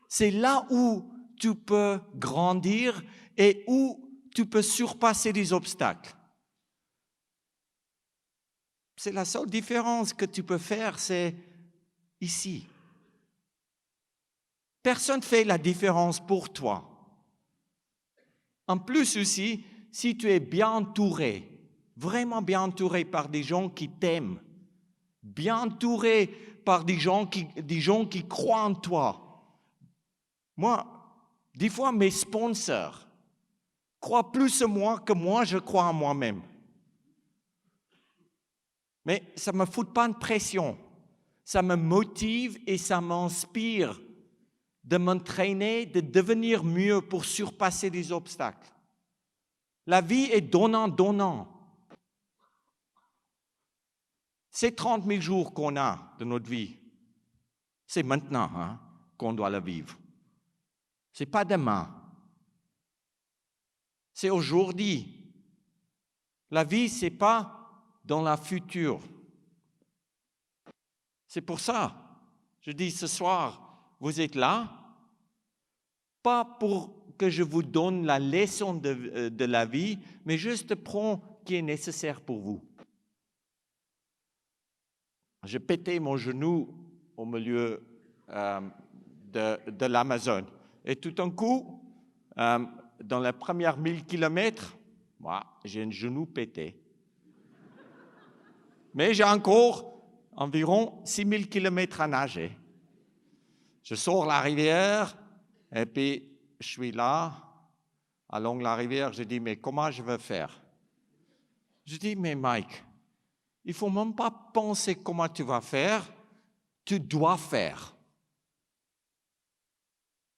C'est là où tu peux grandir et où tu peux surpasser les obstacles. C'est la seule différence que tu peux faire, c'est ici. Personne ne fait la différence pour toi. En plus aussi, si tu es bien entouré, vraiment bien entouré par des gens qui t'aiment, bien entouré par des gens qui croient en toi. Moi, des fois, mes sponsors croient plus en moi que moi, je crois en moi-même. Mais ça ne me fout pas de pression. Ça me motive et ça m'inspire de m'entraîner, de devenir mieux pour surpasser les obstacles. La vie est donnant. Ces 30 000 jours qu'on a de notre vie, c'est maintenant qu'on doit la vivre. Ce n'est pas demain. C'est aujourd'hui. La vie, ce n'est pas dans la future. C'est pour ça, je dis ce soir, vous êtes là, pas pour que je vous donne la leçon de la vie, mais juste prendre ce qui est nécessaire pour vous. J'ai pété mon genou au milieu de l'Amazone. Et tout d'un coup, dans les premières 1000 kilomètres, j'ai un genou pété. Mais j'ai encore environ 6000 kilomètres à nager. Je sors la rivière et puis je suis là, along la rivière, je dis, mais comment je vais faire? Je dis, mais Mike, il ne faut même pas penser comment tu vas faire, tu dois faire.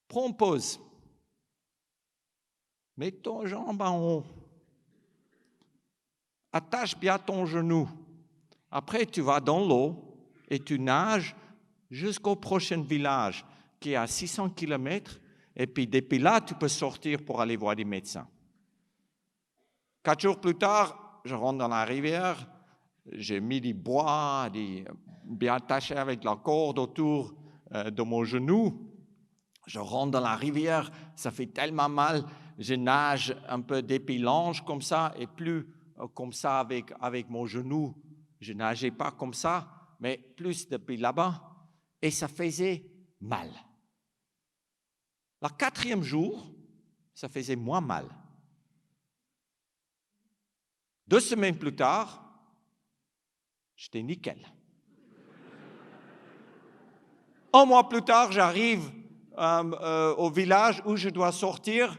Prends pause. Mets ton jambe en haut. attache bien ton genou. Après, tu vas dans l'eau et tu nages jusqu'au prochain village qui est à 600 km. Et puis, depuis là, tu peux sortir pour aller voir des médecins. 4 jours plus tard, je rentre dans la rivière. J'ai mis du bois, bien attaché avec la corde autour de mon genou. Je rentre dans la rivière, ça fait tellement mal. Je nage un peu depuis l'ange comme ça, et plus comme ça avec mon genou. Je ne nageais pas comme ça, mais plus depuis là-bas. Et ça faisait mal. Le 4e jour, ça faisait moins mal. 2 semaines plus tard, j'étais nickel. 1 mois plus tard, j'arrive au village où je dois sortir.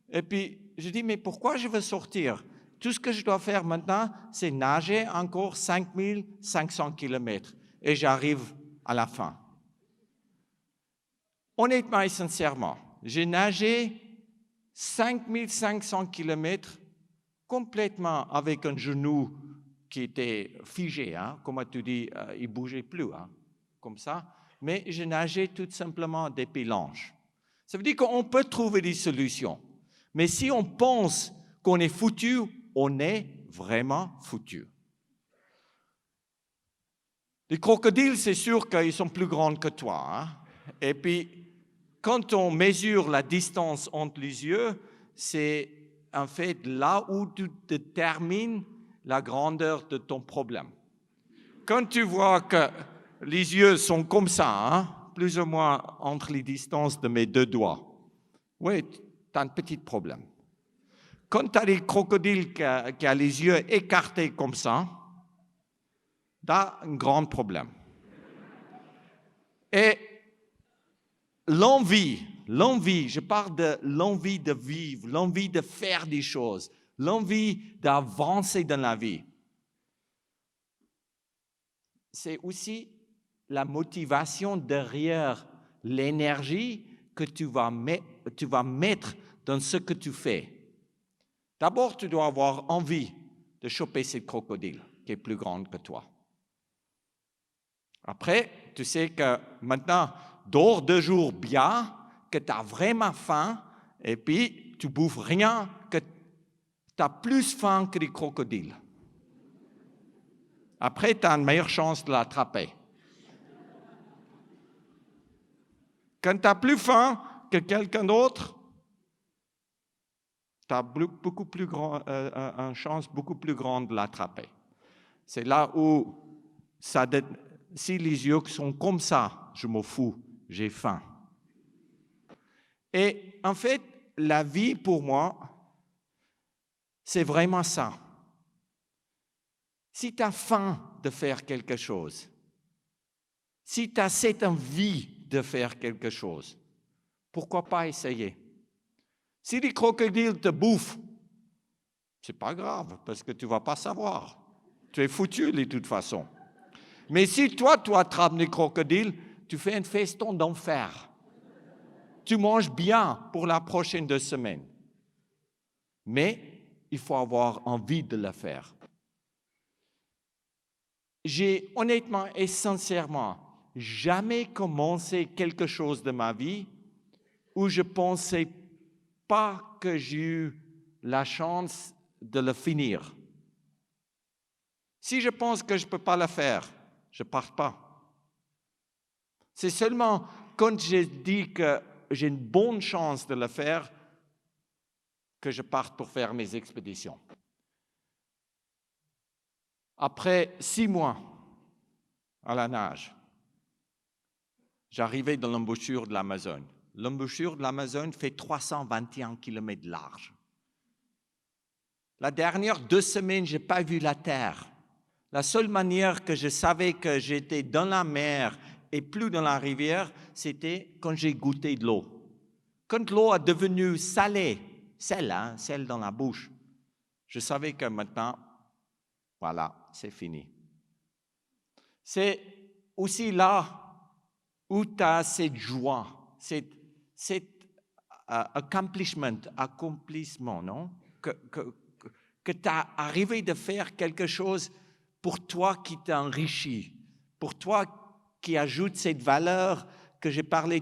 Et puis, je dis, mais pourquoi je veux sortir? Tout ce que je dois faire maintenant, c'est nager encore 5500 km. Et j'arrive à la fin. Honnêtement et sincèrement, j'ai nagé 5500 km complètement avec un genou qui était figé, hein, comme tu dis, il ne bougeait plus, hein, comme ça. Mais je nageais tout simplement depuis l'ange. Ça veut dire qu'on peut trouver des solutions. Mais si on pense qu'on est foutu, on est vraiment foutu. Les crocodiles, c'est sûr qu'ils sont plus grands que toi. Hein? Et puis, quand on mesure la distance entre les yeux, c'est en fait là où tu détermines la grandeur de ton problème. Quand tu vois que les yeux sont comme ça, hein, plus ou moins entre les distances de mes 2 doigts, oui, tu as un petit problème. Quand tu as des crocodiles qui ont les yeux écartés comme ça, tu as un grand problème. Et l'envie, je parle de l'envie de vivre, l'envie de faire des choses, l'envie d'avancer dans la vie. C'est aussi la motivation derrière l'énergie que tu vas mettre dans ce que tu fais. D'abord, tu dois avoir envie de choper ce crocodile qui est plus grand que toi. Après, tu sais que maintenant, dors 2 jours bien, que tu as vraiment faim, et puis tu bouffes rien, que tu as plus faim que les crocodiles. Après, tu as une meilleure chance de l'attraper. Quand tu as plus faim que quelqu'un d'autre, tu as une chance beaucoup plus grande de l'attraper. C'est là où, si les yeux sont comme ça, je m'en fous, j'ai faim. Et en fait, la vie pour moi, c'est vraiment ça. Si tu as faim de faire quelque chose, si tu as cette envie de faire quelque chose, pourquoi pas essayer? Si les crocodiles te bouffent, c'est pas grave, parce que tu vas pas savoir. Tu es foutu de toute façon. Mais si toi, tu attrapes les crocodiles, tu fais un feston d'enfer. Tu manges bien pour la prochaine 2 semaines. Mais il faut avoir envie de le faire. J'ai honnêtement et sincèrement jamais commencé quelque chose de ma vie où je ne pensais pas que j'ai eu la chance de le finir. Si je pense que je ne peux pas le faire, je ne pars pas. C'est seulement quand je dis que j'ai une bonne chance de le faire que je parte pour faire mes expéditions. Après 6 mois à la nage, j'arrivais dans l'embouchure de l'Amazone. L'embouchure de l'Amazone fait 321 km de large. La dernière 2 semaines, je n'ai pas vu la terre. La seule manière que je savais que j'étais dans la mer et plus dans la rivière, c'était quand j'ai goûté de l'eau. Quand l'eau est devenue salée, sel dans la bouche, je savais que maintenant, voilà, c'est fini. C'est aussi là où tu as cette joie, cet accomplissement, non? que tu as arrivé de faire quelque chose pour toi qui t'enrichit, pour toi qui ajoute cette valeur que j'ai parlé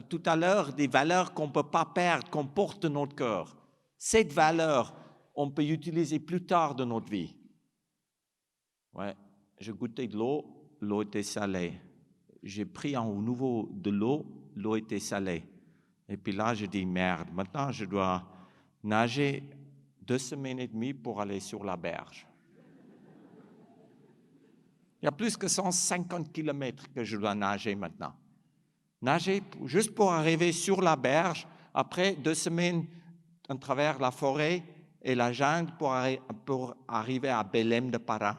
tout à l'heure, des valeurs qu'on ne peut pas perdre, qu'on porte dans notre cœur. Cette valeur, on peut l'utiliser plus tard dans notre vie. Ouais, j'ai goûté de l'eau, l'eau était salée. J'ai pris à nouveau de l'eau, l'eau était salée. Et puis là, je dis merde, maintenant je dois nager 2 semaines et demie pour aller sur la berge. Il y a plus que 150 kilomètres que je dois nager maintenant. Nager juste pour arriver sur la berge, après 2 semaines à travers la forêt et la jungle pour arriver à Belém de Pará.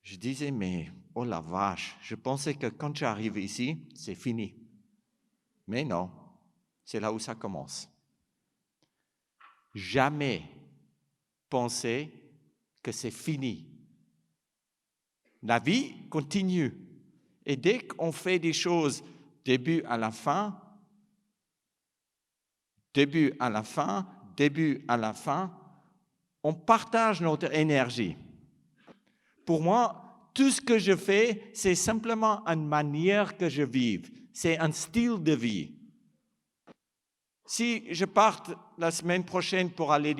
Je disais, mais oh la vache, je pensais que quand j'arrive ici, c'est fini. Mais non, c'est là où ça commence. Jamais penser que c'est fini. La vie continue. Et dès qu'on fait des choses début à la fin, on partage notre énergie. Pour moi, tout ce que je fais, c'est simplement une manière que je vive. C'est un style de vie. Si je parte la semaine prochaine pour aller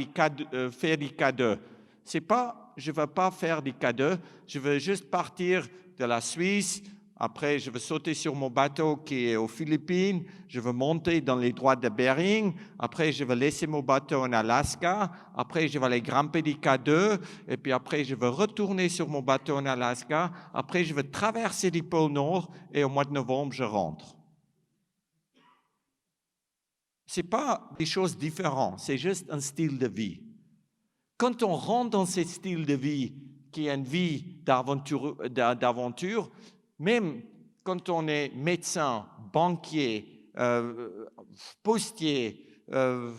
faire des cadeaux, c'est pas, je ne veux pas faire des cadeaux, je veux juste partir de la Suisse. Après, je veux sauter sur mon bateau qui est aux Philippines. Je veux monter dans les droites de Bering. Après, je veux laisser mon bateau en Alaska. Après, je vais aller grimper des K2. Et puis après, je veux retourner sur mon bateau en Alaska. Après, je veux traverser le pôle Nord. Et au mois de novembre, je rentre. Ce n'est pas des choses différentes. C'est juste un style de vie. Quand on rentre dans ce style de vie, qui est une vie d'aventure, même quand on est médecin, banquier, postier, je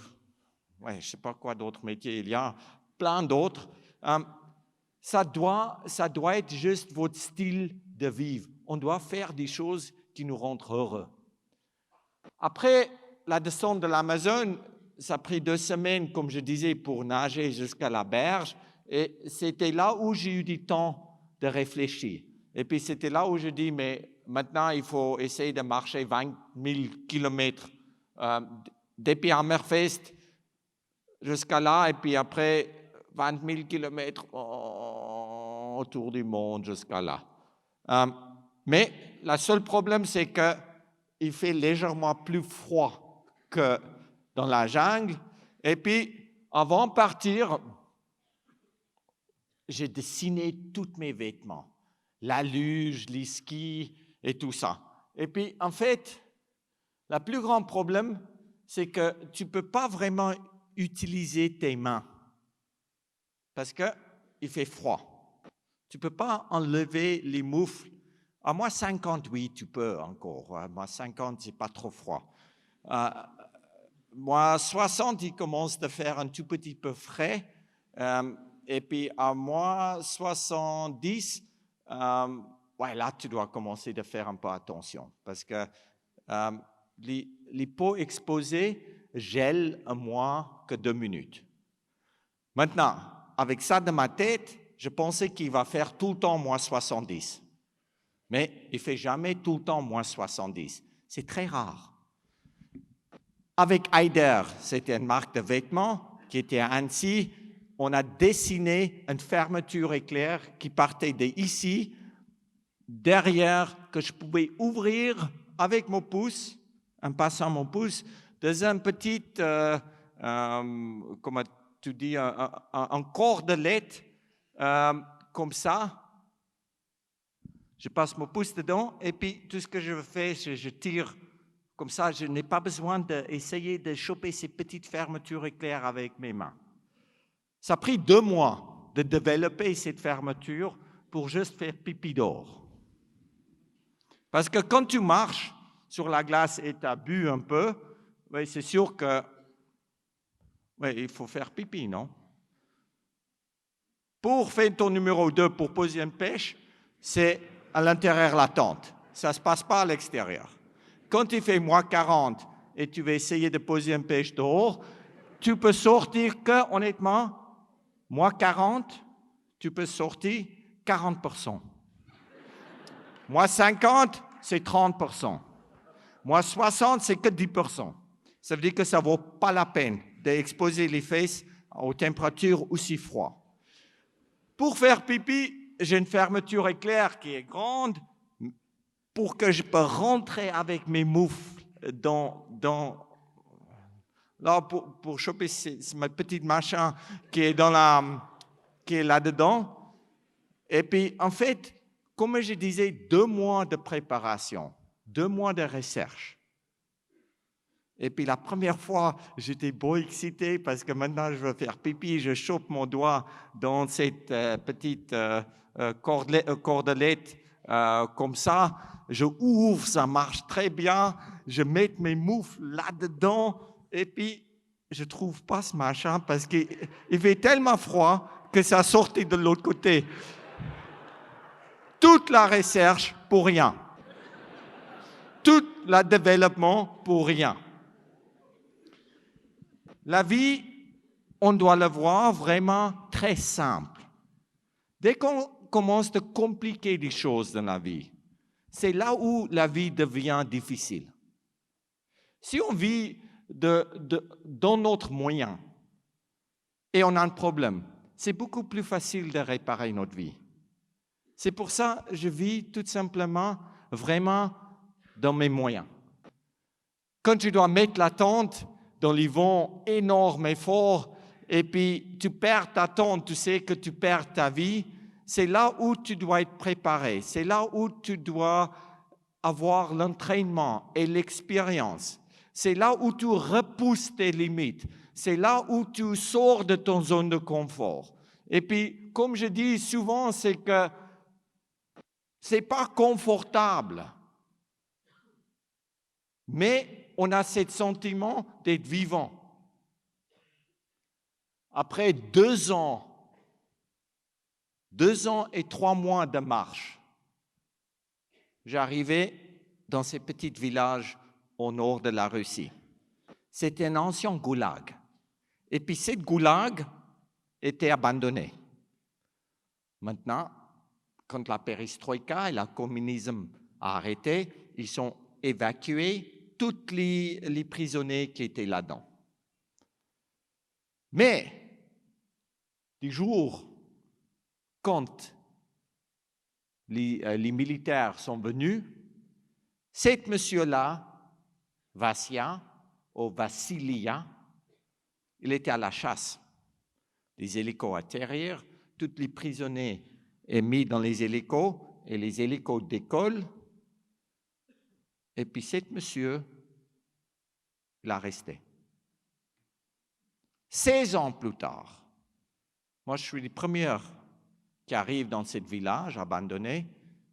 ne sais pas quoi d'autres métiers il y a, plein d'autres, ça doit être juste votre style de vivre. On doit faire des choses qui nous rendent heureux. Après la descente de l'Amazone, ça a pris 2 semaines, comme je disais, pour nager jusqu'à la berge. Et c'était là où j'ai eu du temps de réfléchir. Et puis c'était là où je dis, mais maintenant il faut essayer de marcher 20 000 kilomètres depuis Hammerfest jusqu'à là, et puis après 20 000 kilomètres autour du monde jusqu'à là. Mais le seul problème, c'est qu'il fait légèrement plus froid que dans la jungle. Et puis, avant de partir, j'ai dessiné tous mes vêtements, la luge, les skis et tout ça. Et puis, en fait, le plus grand problème, c'est que tu ne peux pas vraiment utiliser tes mains parce qu'il fait froid. Tu ne peux pas enlever les moufles. À moins 50, oui, tu peux encore. À moins 50, ce n'est pas trop froid. Moins 60, il commence à faire un tout petit peu frais. Et puis à moins 70, là, tu dois commencer à faire un peu attention parce que les peaux exposées gèlent à moins que 2 minutes. Maintenant, avec ça dans ma tête, je pensais qu'il va faire tout le temps moins 70. Mais il ne fait jamais tout le temps moins 70. C'est très rare. Avec Haider, c'était une marque de vêtements qui était à Annecy. On a dessiné une fermeture éclair qui partait d'ici, derrière, que je pouvais ouvrir avec mon pouce, en passant mon pouce, dans un petit, comment tu dis, un cordelette, comme ça. Je passe mon pouce dedans et puis tout ce que je fais, je tire comme ça. Je n'ai pas besoin d'essayer de choper ces petites fermetures éclairs avec mes mains. Ça a pris 2 mois de développer cette fermeture pour juste faire pipi dehors. Parce que quand tu marches sur la glace et tu as bu un peu, c'est sûr que il faut faire pipi, non? Pour faire ton numéro 2, pour poser une pêche, c'est à l'intérieur de la tente. Ça ne se passe pas à l'extérieur. Quand il fait moins 40 et tu vas essayer de poser une pêche dehors, tu peux sortir que, honnêtement, moi 40, tu peux sortir 40%. Moi 50, c'est 30%. Moi 60, c'est que 10%. Ça veut dire que ça ne vaut pas la peine d'exposer les fesses aux températures aussi froides. Pour faire pipi, j'ai une fermeture éclair qui est grande pour que je peux rentrer avec mes moufles là pour choper ma petite machin qui est qui est là-dedans. Et puis, en fait, comme je disais, 2 mois de préparation, 2 mois de recherche. Et puis la première fois, j'étais beau excité parce que maintenant je veux faire pipi, je chope mon doigt dans cette petite cordelette comme ça, je ouvre, ça marche très bien, je mets mes moufles là-dedans et puis je ne trouve pas ce machin parce qu'il fait tellement froid que ça sortait de l'autre côté. Toute la recherche pour rien. Tout le développement pour rien. La vie, on doit la voir vraiment très simple. Dès qu'on commence à compliquer les choses dans la vie, c'est là où la vie devient difficile. Si on vit dans notre moyen et on a un problème, c'est beaucoup plus facile de réparer notre vie. C'est pour ça que je vis tout simplement vraiment dans mes moyens. Quand tu dois mettre la tente dans les vents énormes et forts, et puis tu perds ta tente, tu sais que tu perds ta vie, c'est là où tu dois être préparé, c'est là où tu dois avoir l'entraînement et l'expérience. C'est là où tu repousses tes limites, c'est là où tu sors de ton zone de confort. Et puis, comme je dis souvent, c'est que c'est pas confortable, mais on a ce sentiment d'être vivant. Après 2 ans et 3 mois de marche, j'arrivais dans ce petit village au nord de la Russie. C'était un ancien goulag. Et puis cette goulag était abandonnée. Maintenant, quand la perestroïka et le communisme a arrêté, ils ont évacué tous les prisonniers qui étaient là-dedans. Mais, du jour, quand les militaires sont venus, cet monsieur-là, Vassia, ou Vassilia, il était à la chasse. Les hélicos atterrirent, tous les prisonniers sont mis dans les hélicos, et les hélicos décollent. Et puis cet monsieur, il a resté. 16 ans plus tard, moi je suis le premier qui arrive dans ce village abandonné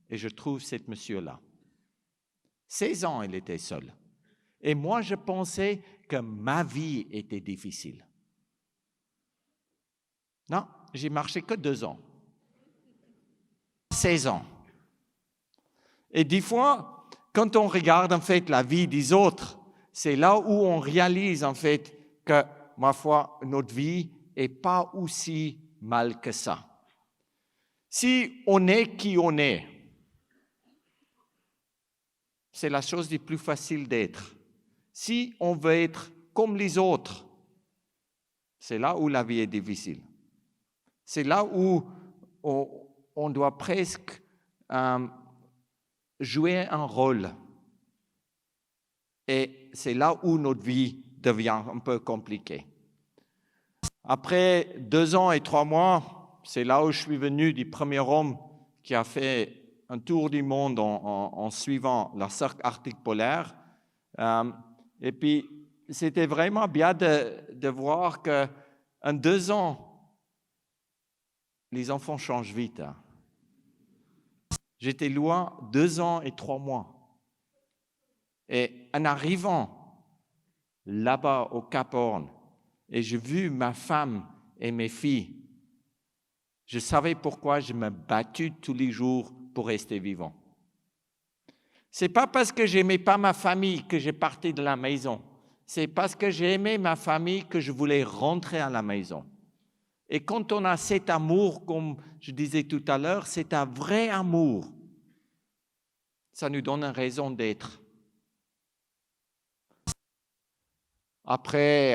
et je trouve cet monsieur-là. 16 ans, il était seul. Et moi, je pensais que ma vie était difficile. Non, j'ai marché que 2 ans. 16 ans. Et des fois, quand on regarde en fait la vie des autres, c'est là où on réalise en fait que, ma foi, notre vie n'est pas aussi mal que ça. Si on est qui on est, c'est la chose la plus facile d'être. Si on veut être comme les autres, c'est là où la vie est difficile. C'est là où on doit presque jouer un rôle. Et c'est là où notre vie devient un peu compliquée. Après 2 ans et 3 mois, c'est là où je suis venu du premier homme qui a fait un tour du monde en suivant le cercle arctique polaire. Et puis, c'était vraiment bien de voir qu'en 2 ans, les enfants changent vite. J'étais loin 2 ans et 3 mois. Et en arrivant là-bas au Cap Horn, et j'ai vu ma femme et mes filles, je savais pourquoi je me battais tous les jours pour rester vivant. Ce n'est pas parce que je n'aimais pas ma famille que j'ai parti de la maison. c'est parce que j'ai aimé ma famille que je voulais rentrer à la maison. Et quand on a cet amour, comme je disais tout à l'heure, c'est un vrai amour. Ça nous donne une raison d'être. Après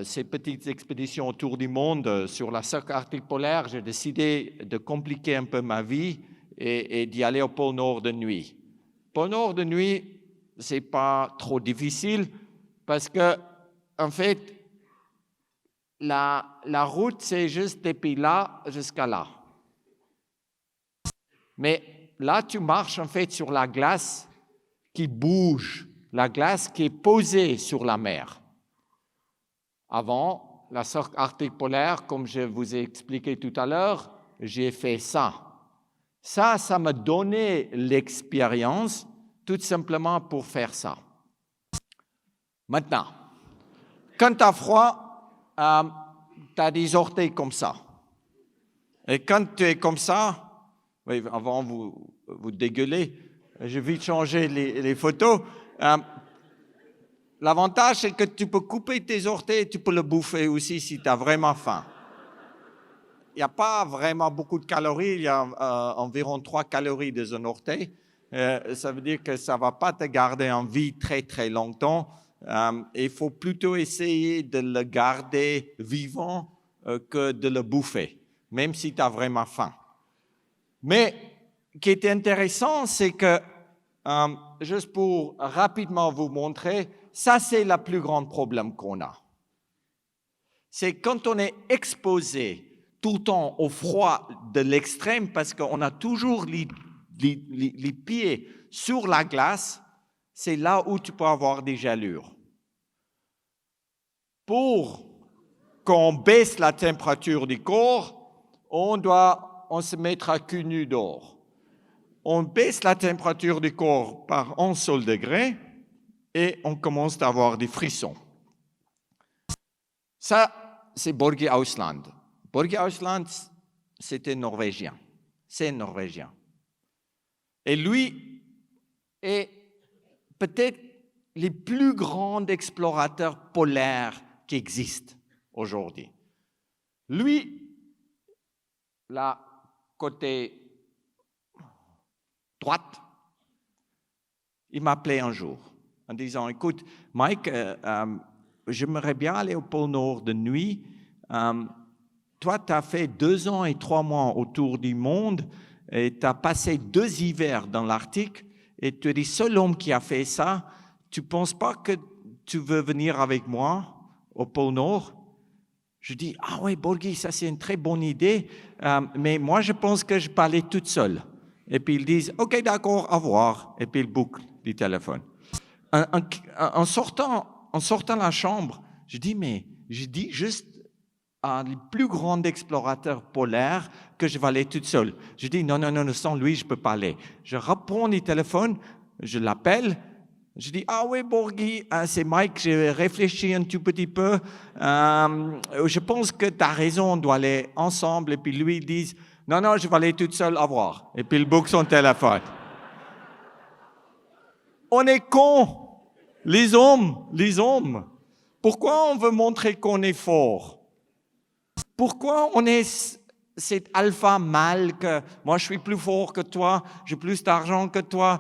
ces petites expéditions autour du monde sur la cercle arctique polaire, j'ai décidé de compliquer un peu ma vie et d'y aller au pôle Nord de nuit. Pôle Nord de nuit, c'est pas trop difficile parce que, en fait, la route, c'est juste depuis là jusqu'à là. Mais là, tu marches en fait sur la glace qui bouge, la glace qui est posée sur la mer. Avant, la cercle arctique polaire, comme je vous ai expliqué tout à l'heure, j'ai fait ça. Ça m'a donné l'expérience tout simplement pour faire ça. Maintenant, quand tu as froid, tu as des orteils comme ça. Et quand tu es comme ça, oui, avant vous dégueulez, je vais vite changer les photos. L'avantage, c'est que tu peux couper tes orteils et tu peux le bouffer aussi si tu as vraiment faim. Il n'y a pas vraiment beaucoup de calories, il y a environ 3 calories dans un orteil. Ça veut dire que ça ne va pas te garder en vie très, très longtemps. Il faut plutôt essayer de le garder vivant que de le bouffer, même si tu as vraiment faim. Mais ce qui est intéressant, c'est que, juste pour rapidement vous montrer, ça c'est le plus grand problème qu'on a. C'est quand on est exposé tout le temps au froid de l'extrême, parce qu'on a toujours les pieds sur la glace, c'est là où tu peux avoir des gelures. Pour qu'on baisse la température du corps, on se mettre à cul nu dehors. On baisse la température du corps par 1 seul degré et on commence à avoir des frissons. Ça, c'est Børge Ousland. Børge Ousland, c'était norvégien. C'est norvégien. Et lui est peut-être le plus grand explorateur polaire qui existe aujourd'hui. Lui, là, côté droite, il m'appelait un jour en disant, écoute, Mike, j'aimerais bien aller au pôle Nord de nuit. Toi, tu as fait 2 ans et 3 mois autour du monde et tu as passé 2 hivers dans l'Arctique et tu es le seul homme qui a fait ça. Tu ne penses pas que tu veux venir avec moi au pôle Nord? Je dis, ah oui, Børge, ça c'est une très bonne idée, mais moi je pense que je peux aller toute seule. Et puis ils disent, ok, d'accord, au revoir. Et puis ils bouclent du téléphone. En sortant de la chambre, je dis juste à le plus grand explorateur polaire que je vais aller toute seule. Je dis, non, sans lui, je ne peux pas aller. Je reprends le téléphone, je l'appelle. Je dis, ah oui, Børge, c'est Mike, j'ai réfléchi un tout petit peu. Je pense que tu as raison, on doit aller ensemble. Et puis lui, il dit, non, je vais aller toute seule, au revoir. Et puis il boucle son téléphone. On est cons, les hommes. Pourquoi on veut montrer qu'on est fort? Pourquoi on est cet alpha mâle que moi je suis plus fort que toi, j'ai plus d'argent que toi?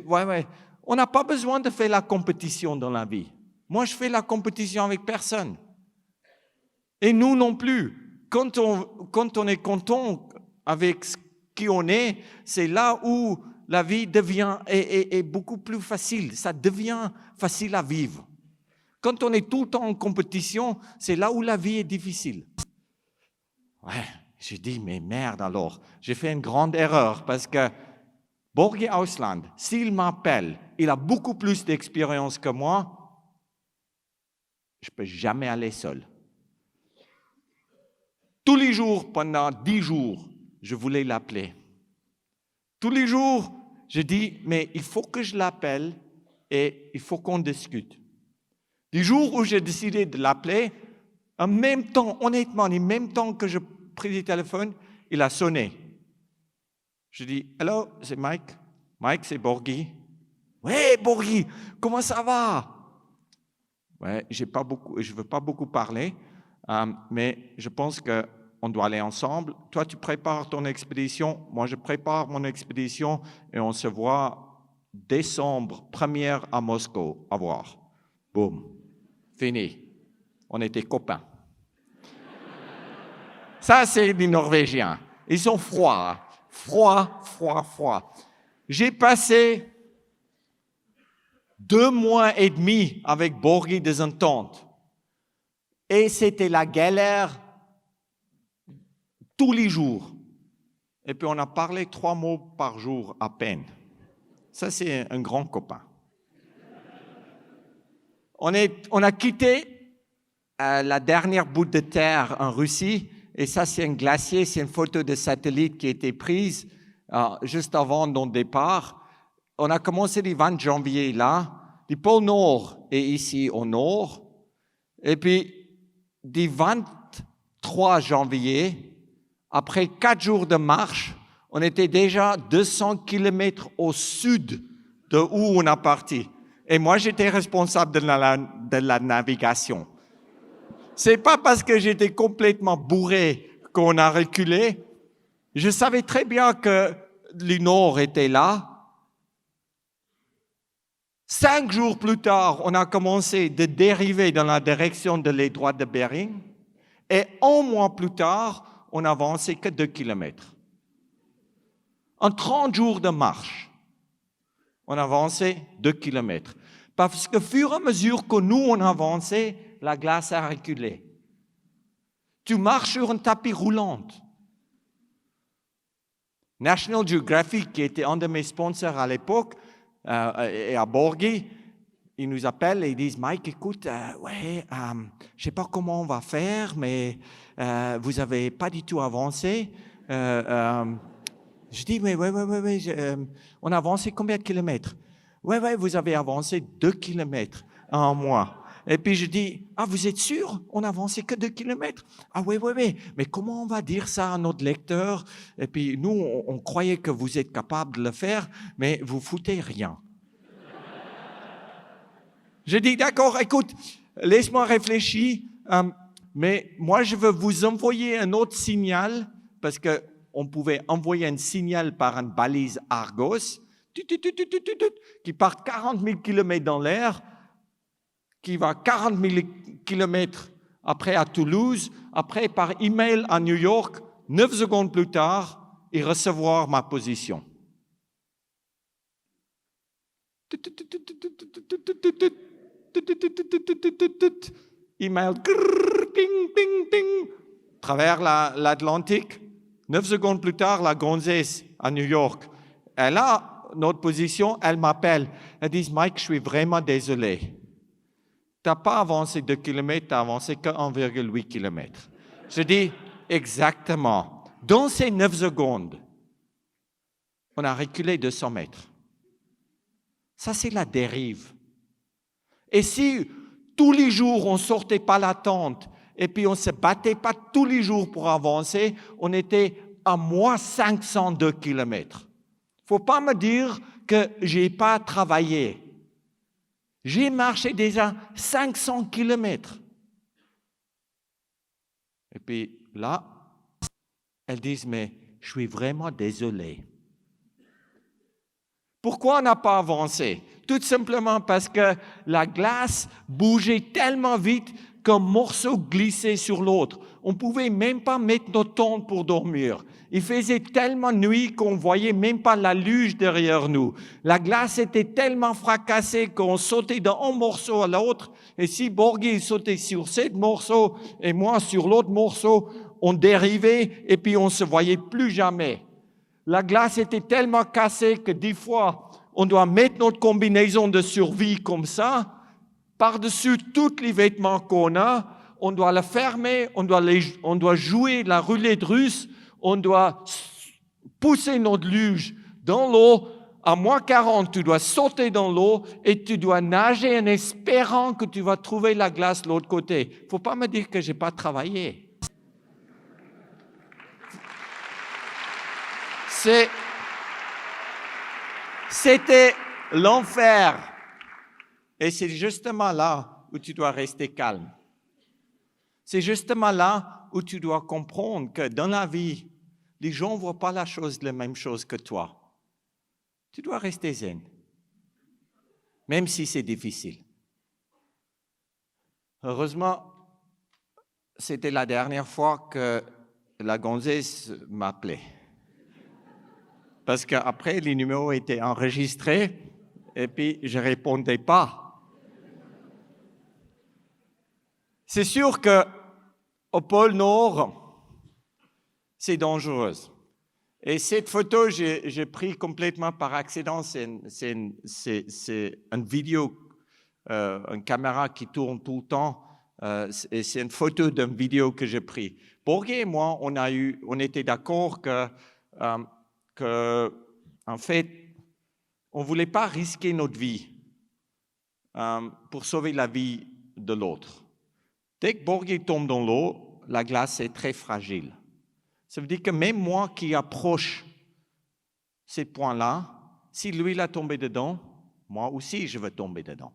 Ouais. On n'a pas besoin de faire la compétition dans la vie. Moi, je fais la compétition avec personne. Et nous non plus. Quand on est content avec qui on est, c'est là où la vie devient est beaucoup plus facile. Ça devient facile à vivre. Quand on est tout le temps en compétition, c'est là où la vie est difficile. Ouais, j'ai dit, mais merde alors, j'ai fait une grande erreur parce que Børge Ousland, s'il m'appelle, il a beaucoup plus d'expérience que moi, je ne peux jamais aller seul. Tous les jours, pendant 10 jours, je voulais l'appeler. Tous les jours, je dis, mais il faut que je l'appelle et il faut qu'on discute. Du jour où j'ai décidé de l'appeler, en même temps, honnêtement, en même temps que je pris le téléphone, il a sonné. Je dis, hello, c'est Mike. Mike, c'est Børge. Oui, Børge, comment ça va? Ouais, je ne veux pas beaucoup parler, mais je pense qu'on doit aller ensemble. Toi, tu prépares ton expédition, moi, je prépare mon expédition et on se voit décembre 1er à Moscou. Au revoir. Boum. Fini. On était copains. Ça, c'est les Norvégiens. Ils sont froids. Hein. Froid. J'ai passé 2 mois et demi avec Borghi dans une tente. Et c'était la galère tous les jours. Et puis on a parlé 3 mots par jour à peine. Ça, c'est un grand copain. On a quitté la dernière bout de terre en Russie. Et ça, c'est un glacier, c'est une photo de satellite qui a été prise juste avant notre départ. On a commencé le 20 janvier là. Le pôle Nord est ici au nord. Et puis, du 23 janvier, après 4 jours de marche, on était déjà 200 km au sud de où on a parti. Et moi, j'étais responsable de la navigation. C'est pas parce que j'étais complètement bourré qu'on a reculé. Je savais très bien que le nord était là. 5 jours plus tard, on a commencé de dériver dans la direction de l'étroit de Bering. Et 1 mois plus tard, on n'avançait que 2 kilomètres. En 30 jours de marche, on avançait 2 kilomètres. Parce que, fur et à mesure que nous, on avançait, la glace a reculé. Tu marches sur un tapis roulant. National Geographic, qui était un de mes sponsors à l'époque, et à Borghi, ils nous appellent et ils disent « Mike, écoute, je ne sais pas comment on va faire, mais vous n'avez pas du tout avancé. » Je dis « Oui, on a avancé combien de kilomètres ?»« Oui, vous avez avancé 2 kilomètres en un mois. » Et puis je dis, vous êtes sûr? On n'a avancé que 2 kilomètres. Ah oui, mais comment on va dire ça à notre lecteur? Et puis nous, on croyait que vous êtes capable de le faire, mais vous foutez rien. Je dis, d'accord, écoute, laisse-moi réfléchir, mais moi je veux vous envoyer un autre signal, parce qu'on pouvait envoyer un signal par une balise Argos, qui part 40 000 km dans l'air, qui va 40 000 km après à Toulouse, après par email à New York, 9 secondes plus tard, et recevoir ma position. Email, ping, ping, ping, travers l'Atlantique. 9 secondes plus tard, la gonzesse à New York. Elle a notre position, elle m'appelle. Elle dit, Mike, je suis vraiment désolé. Tu n'as pas avancé 2 km, tu n'as avancé que 1,8 km. Je dis, exactement. Dans ces 9 secondes, on a reculé 200 mètres. Ça, c'est la dérive. Et si tous les jours, on ne sortait pas la tente et puis on ne se battait pas tous les jours pour avancer, on était à moins 502 km. Il ne faut pas me dire que je n'ai pas travaillé. J'ai marché déjà 500 km. Et puis là, elles disent, mais je suis vraiment désolé. Pourquoi on n'a pas avancé? Tout simplement parce que la glace bougeait tellement vite qu'un morceau glissait sur l'autre. On ne pouvait même pas mettre nos tentes pour dormir. Il faisait tellement nuit qu'on ne voyait même pas la luge derrière nous. La glace était tellement fracassée qu'on sautait d'un morceau à l'autre. Et si Borghi sautait sur ce morceau et moi sur l'autre morceau, on dérivait et puis on ne se voyait plus jamais. La glace était tellement cassée que des fois, on doit mettre notre combinaison de survie comme ça, par-dessus tous les vêtements qu'on a, on doit la fermer, on doit jouer la roulette russe, on doit pousser notre luge dans l'eau. À moins 40, tu dois sauter dans l'eau et tu dois nager en espérant que tu vas trouver la glace de l'autre côté. Il ne faut pas me dire que je n'ai pas travaillé. C'était l'enfer. Et c'est justement là où tu dois rester calme. C'est justement là où tu dois comprendre que dans la vie, les gens ne voient pas la même chose que toi. Tu dois rester zen, même si c'est difficile. Heureusement, c'était la dernière fois que la gonzesse m'appelait. Parce qu'après, les numéros étaient enregistrés et puis je ne répondais pas. C'est sûr qu'au pôle Nord, c'est dangereux. Et cette photo, j'ai pris complètement par accident. C'est une vidéo, une caméra qui tourne tout le temps. Et c'est une photo d'une vidéo que j'ai prise. Borgé et moi, on était d'accord en fait, on ne voulait pas risquer notre vie pour sauver la vie de l'autre. Dès que Borgé tombe dans l'eau, la glace est très fragile. Ça veut dire que même moi qui approche ce point-là, si lui il a tombé dedans, moi aussi je veux tomber dedans.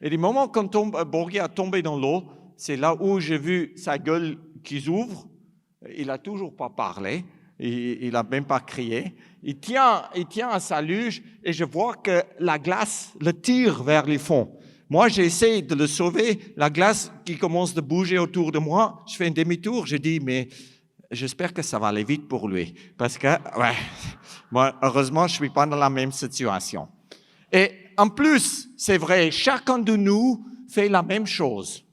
Et du moment quand Borgé a tombé dans l'eau, c'est là où j'ai vu sa gueule qui s'ouvre. Il n'a toujours pas parlé, il n'a même pas crié. Il tient à sa luge et je vois que la glace le tire vers le fond. Moi, j'essaie de le sauver, la glace qui commence de bouger autour de moi. Je fais un demi-tour, je dis, mais j'espère que ça va aller vite pour lui. Parce que, ouais, moi, heureusement, je ne suis pas dans la même situation. Et en plus, c'est vrai, chacun de nous fait la même chose.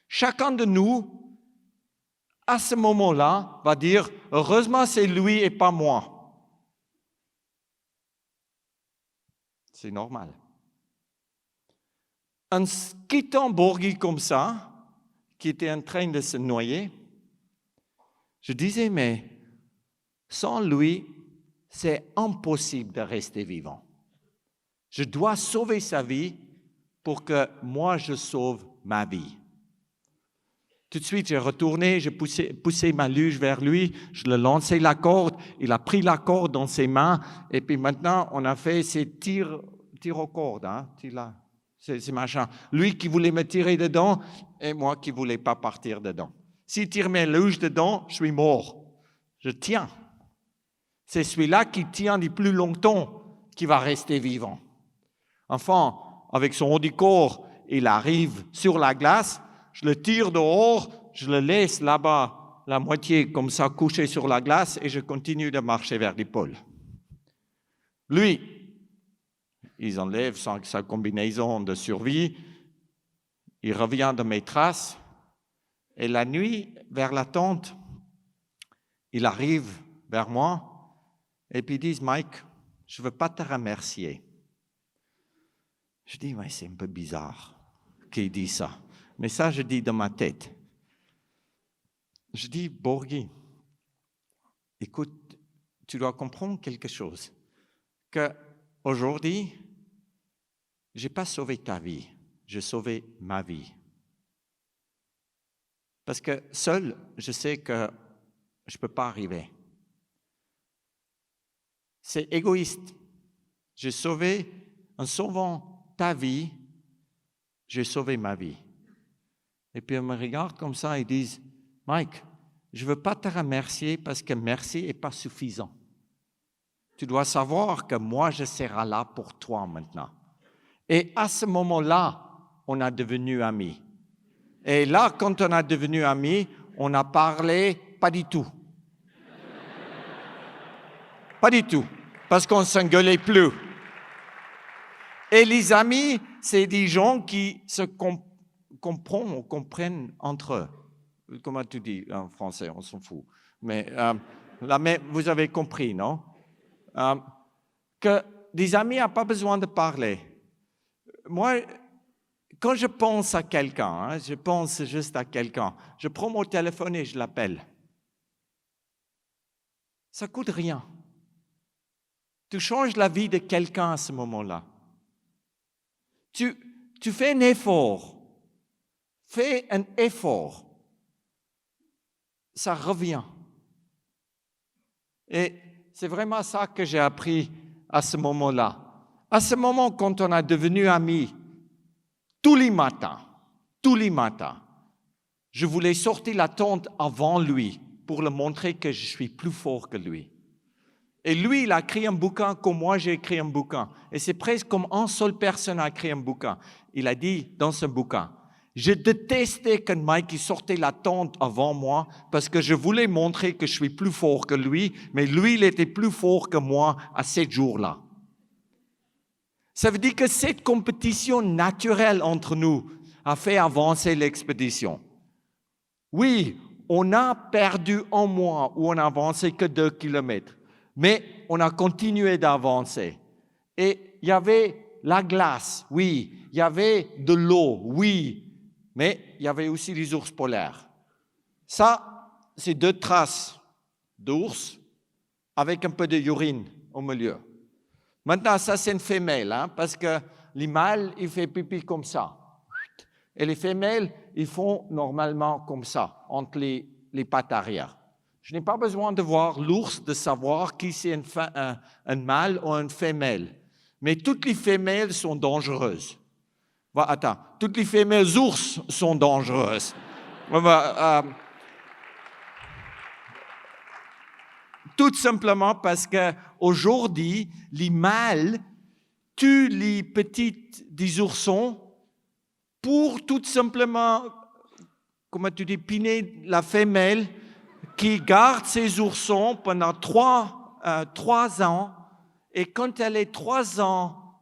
Chacun de nous, à ce moment-là, va dire, heureusement, c'est lui et pas moi. C'est normal. En quittant Borgé comme ça, qui était en train de se noyer, je disais, mais sans lui, c'est impossible de rester vivant. Je dois sauver sa vie pour que moi, je sauve ma vie. Tout de suite, j'ai retourné, j'ai poussé ma luge vers lui, je lui ai lancé la corde, il a pris la corde dans ses mains, et puis maintenant, on a fait ces tirs aux cordes, ces machins. Lui qui voulait me tirer dedans, et moi qui ne voulais pas partir dedans. S'il tire mes luges dedans, je suis mort. Je tiens. C'est celui-là qui tient le plus longtemps qui va rester vivant. Enfin, avec son haut du corps, il arrive sur la glace, je le tire dehors, je le laisse là-bas, la moitié comme ça, couché sur la glace, et je continue de marcher vers les pôles. Lui, il enlève sa combinaison de survie, il revient de mes traces, et la nuit, vers la tente, il arrive vers moi, et puis il dit, Mike, je ne veux pas te remercier. Je dis, mais c'est un peu bizarre qu'il dise ça. Mais ça, je dis dans ma tête. Je dis, Borgé, écoute, tu dois comprendre quelque chose. Qu'aujourd'hui, je n'ai pas sauvé ta vie, j'ai sauvé ma vie. Parce que seul, je sais que je ne peux pas arriver. C'est égoïste. J'ai sauvé, en sauvant ta vie, j'ai sauvé ma vie. Et puis, on me regarde comme ça, ils disent, Mike, je ne veux pas te remercier parce que merci n'est pas suffisant. Tu dois savoir que moi, je serai là pour toi maintenant. Et à ce moment-là, on a devenu amis. Et là, quand on a devenu amis, on a parlé pas du tout. Pas du tout, parce qu'on ne s'engueulait plus. Et les amis, c'est des gens qui se comprennent entre eux. Comment tu dis en français, on s'en fout. Mais vous avez compris, non? Que des amis n'ont pas besoin de parler. Moi, quand je pense à quelqu'un, je pense juste à quelqu'un, je prends mon téléphone et je l'appelle. Ça ne coûte rien. Tu changes la vie de quelqu'un à ce moment-là. Tu fais un effort. Fais un effort. Ça revient. Et c'est vraiment ça que j'ai appris à ce moment-là. À ce moment, quand on est devenu amis, tous les matins, je voulais sortir la tente avant lui pour lui montrer que je suis plus fort que lui. Et lui, il a écrit un bouquin comme moi, j'ai écrit un bouquin. Et c'est presque comme une seule personne a écrit un bouquin. Il a dit dans ce bouquin, je détestais que Mike sortait la tente avant moi parce que je voulais montrer que je suis plus fort que lui, mais lui, il était plus fort que moi à ces jours-là. Ça veut dire que cette compétition naturelle entre nous a fait avancer l'expédition. Oui, on a perdu un mois où on n'a avancé que 2 kilomètres. Mais on a continué d'avancer. Et il y avait la glace, oui. Il y avait de l'eau, oui. Mais il y avait aussi les ours polaires. Ça, c'est 2 traces d'ours avec un peu de urine au milieu. Maintenant, ça, c'est une femelle, parce que les mâles, ils font pipi comme ça. Et les femelles, ils font normalement comme ça, entre les pattes arrière. Je n'ai pas besoin de voir l'ours de savoir qui c'est un mâle ou une femelle. Mais toutes les femelles sont dangereuses. Attends, toutes les femelles ours sont dangereuses. Tout simplement parce qu'aujourd'hui, les mâles tuent les des oursons pour tout simplement, comment tu dis, piner la femelle qui garde ses oursons pendant 3 ans. Et quand elle est 3 ans,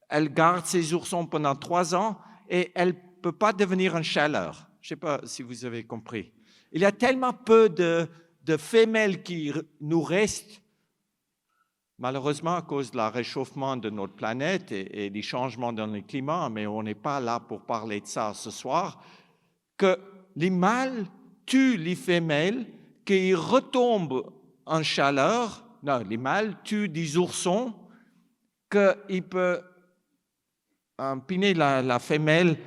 elle garde ses oursons pendant 3 ans et elle ne peut pas devenir une chaleur. Je ne sais pas si vous avez compris. Il y a tellement peu de femelles qui nous restent, malheureusement à cause du réchauffement de notre planète et des changements dans le climat, mais on n'est pas là pour parler de ça ce soir, que les mâles tuent les femelles, qui retombent en chaleur. Non, les mâles tuent des oursons, qu'ils peuvent piner la femelle,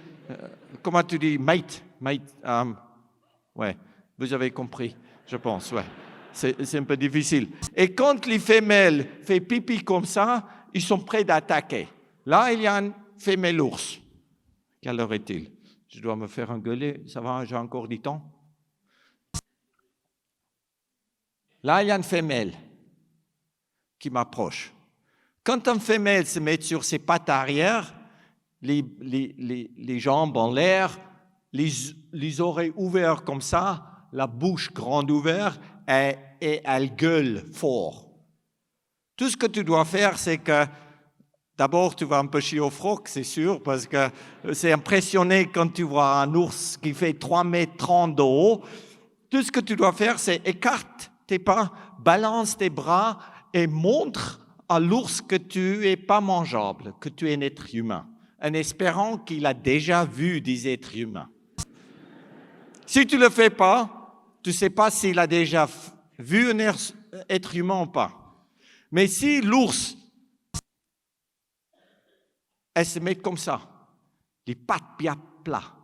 comment tu dis, mate, ouais, vous avez compris, je pense, ouais. C'est un peu difficile. Et quand les femelles font pipi comme ça, ils sont prêts d'attaquer. Là, il y a une femelle ours. Quelle heure est-il? Je dois me faire engueuler, ça va, j'ai encore du temps. Là, il y a une femelle qui m'approche. Quand une femelle se met sur ses pattes arrière, les jambes en l'air, les oreilles ouvertes comme ça, la bouche grande ouverte, et elle gueule fort. Tout ce que tu dois faire, c'est que d'abord, tu vas un peu chier au froc, c'est sûr, parce que c'est impressionné quand tu vois un ours qui fait 3,30 mètres de haut. Tout ce que tu dois faire, c'est écarte tes pas, balance tes bras et montre à l'ours que tu n'es pas mangeable, que tu es un être humain, en espérant qu'il a déjà vu des êtres humains. Si tu ne le fais pas, tu ne sais pas s'il a déjà vu un être humain ou pas. Mais si l'ours, elle se met comme ça, les pattes bien plats,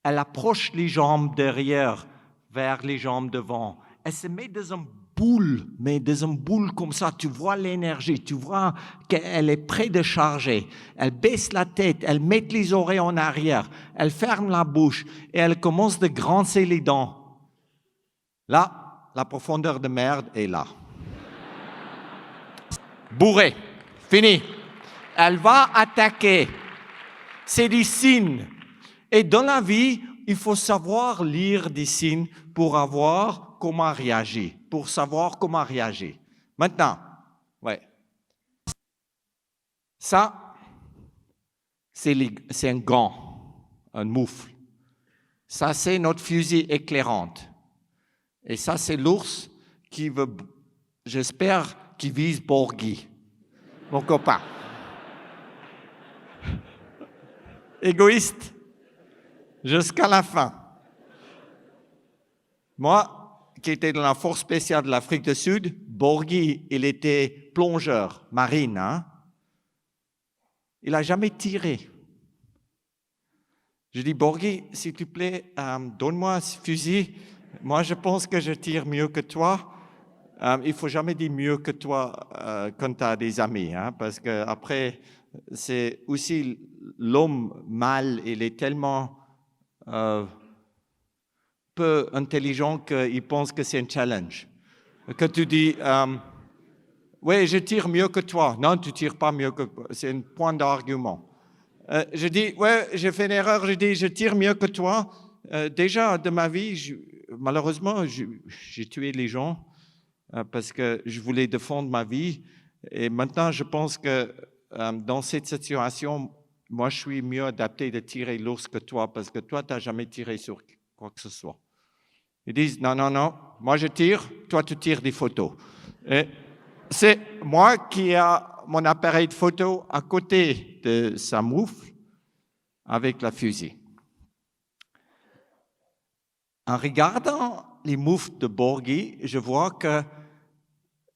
elle approche les jambes derrière vers les jambes devant, elle se met dans une boule, mais dans une boule comme ça, tu vois l'énergie, tu vois qu'elle est prête de charger. Elle baisse la tête, elle met les oreilles en arrière, elle ferme la bouche et elle commence de grincer les dents. Là, la profondeur de merde est là. Bourré, fini. Elle va attaquer. C'est des signes. Et dans la vie, il faut savoir lire des signes pour savoir comment réagir. Maintenant, ouais. Ça, c'est un gant, un moufle. Ça, c'est notre fusil éclairante. Et ça, c'est l'ours qui veut, j'espère, qui vise Borghi, mon copain. Égoïste jusqu'à la fin. Moi, qui étais dans la force spéciale de l'Afrique du Sud, Borghi, il était plongeur marine. Il n'a jamais tiré. Je dis, Borghi, s'il te plaît, donne-moi ce fusil. Moi, je pense que je tire mieux que toi. Il ne faut jamais dire mieux que toi quand tu as des amis, parce qu'après, c'est aussi l'homme mâle, il est tellement peu intelligent qu'il pense que c'est un challenge. Que tu dis, oui, je tire mieux que toi. Non, tu ne tires pas mieux que moi. C'est un point d'argument. Je dis, ouais, j'ai fait une erreur, je dis, je tire mieux que toi. Déjà, de ma vie, malheureusement, j'ai tué les gens parce que je voulais défendre ma vie. Et maintenant, je pense que dans cette situation, moi, je suis mieux adapté de tirer l'ours que toi parce que toi, tu n'as jamais tiré sur quoi que ce soit. Ils disent, non, non, non, moi je tire, toi tu tires des photos. Et c'est moi qui ai mon appareil de photo à côté de sa moufle avec la fusil. En regardant les moufles de Borghi, je vois qu'il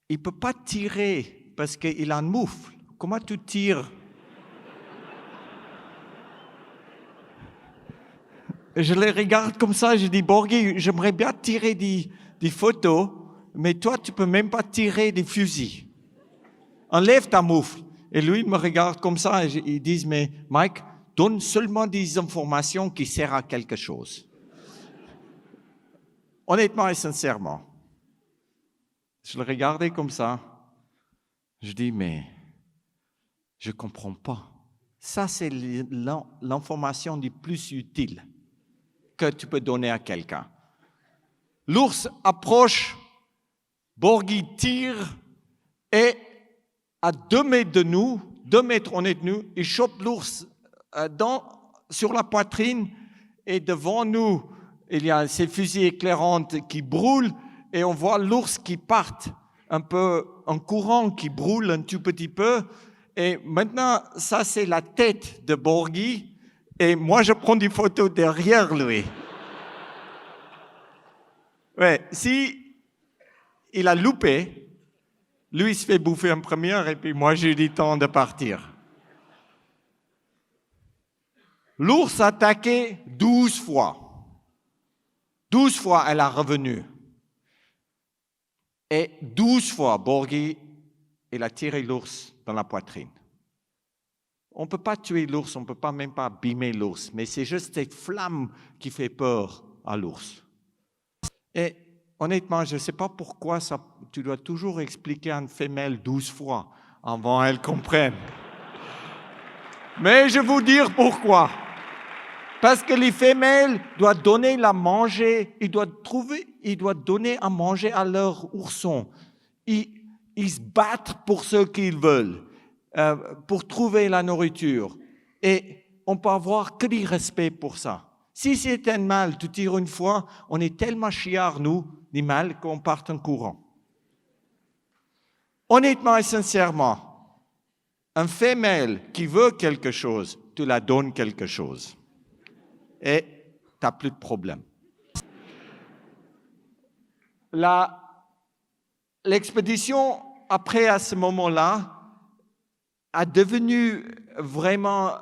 ne peut pas tirer parce qu'il a une moufle. Comment tu tires? Je les regarde comme ça, je dis, Borghi, j'aimerais bien tirer des photos, mais toi, tu ne peux même pas tirer des fusils. Enlève ta moufle. Et lui, il me regarde comme ça, et ils disent, mais Mike, donne seulement des informations qui servent à quelque chose. Honnêtement et sincèrement. Je le regardais comme ça. Je dis, mais je ne comprends pas. Ça, c'est l'information la plus utile que tu peux donner à quelqu'un. L'ours approche, Borghi tire et à 2 mètres de nous, 2 mètres on est de nous, il chope l'ours sur la poitrine et devant nous, il y a ces fusils éclairantes qui brûlent et on voit l'ours qui part un peu en courant, qui brûle un tout petit peu. Et maintenant, ça c'est la tête de Borghi. Et moi, je prends des photos derrière lui. Ouais, si il a loupé, lui, il se fait bouffer en première et puis moi, j'ai eu le temps de partir. L'ours a attaqué 12 fois. 12 fois, elle a revenu. Et 12 fois, Borghi, il a tiré l'ours dans la poitrine. On ne peut pas tuer l'ours, on ne peut pas même pas abîmer l'ours, mais c'est juste cette flamme qui fait peur à l'ours. Et honnêtement, je ne sais pas pourquoi tu dois toujours expliquer à une femelle 12 fois avant qu'elle comprenne. Mais je vais vous dire pourquoi. Parce que les femelles doivent donner à manger, ils doivent donner à manger à leurs oursons. Ils se battent pour ce qu'ils veulent. Pour trouver la nourriture. Et on peut avoir que du respect pour ça. Si c'est un mâle, tu tires une fois, on est tellement chiards, nous, les mâles, qu'on part en courant. Honnêtement et sincèrement, un femelle qui veut quelque chose, tu la donnes quelque chose. Et tu n'as plus de problème. L'expédition, après, à ce moment-là, a devenu vraiment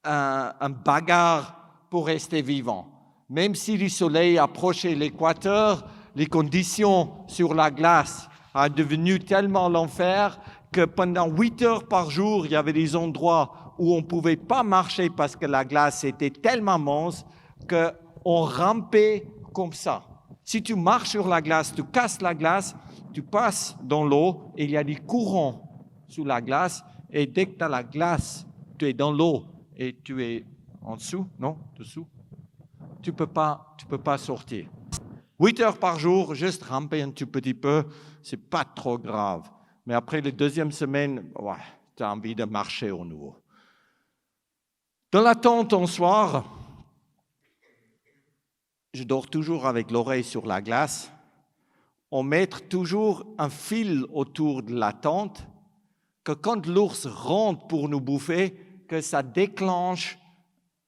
un bagarre pour rester vivant. Même si le soleil approchait l'équateur, les conditions sur la glace sont devenues tellement l'enfer que pendant 8 heures par jour, il y avait des endroits où on ne pouvait pas marcher parce que la glace était tellement mince qu'on rampait comme ça. Si tu marches sur la glace, tu casses la glace, tu passes dans l'eau et il y a des courants sous la glace. Et dès que tu as la glace, tu es dans l'eau et tu es en dessous, non, dessous, tu ne peux pas sortir. 8 heures par jour, juste ramper un tout petit peu, ce n'est pas trop grave. Mais après la deuxième semaine, ouais, tu as envie de marcher au nouveau. Dans la tente en soir, je dors toujours avec l'oreille sur la glace. On met toujours un fil autour de la tente que quand l'ours rentre pour nous bouffer, que ça déclenche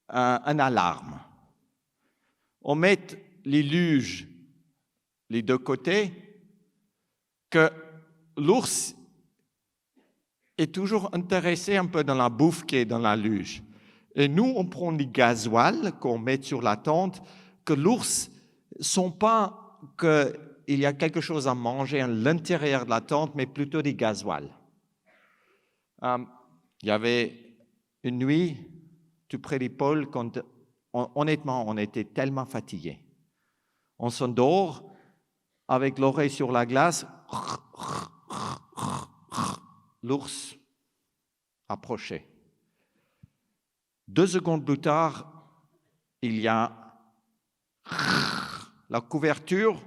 un alarme. On met les luges les 2 côtés, que l'ours est toujours intéressé un peu dans la bouffe qui est dans la luge. Et nous, on prend des gasoil qu'on met sur la tente, que l'ours ne sent pas qu'il y a quelque chose à manger à l'intérieur de la tente, mais plutôt des gasoil. Il y avait une nuit, tout près d'épaule, quand honnêtement, on était tellement fatigués. On s'endort avec l'oreille sur la glace. L'ours approchait. 2 secondes plus tard, il y a la couverture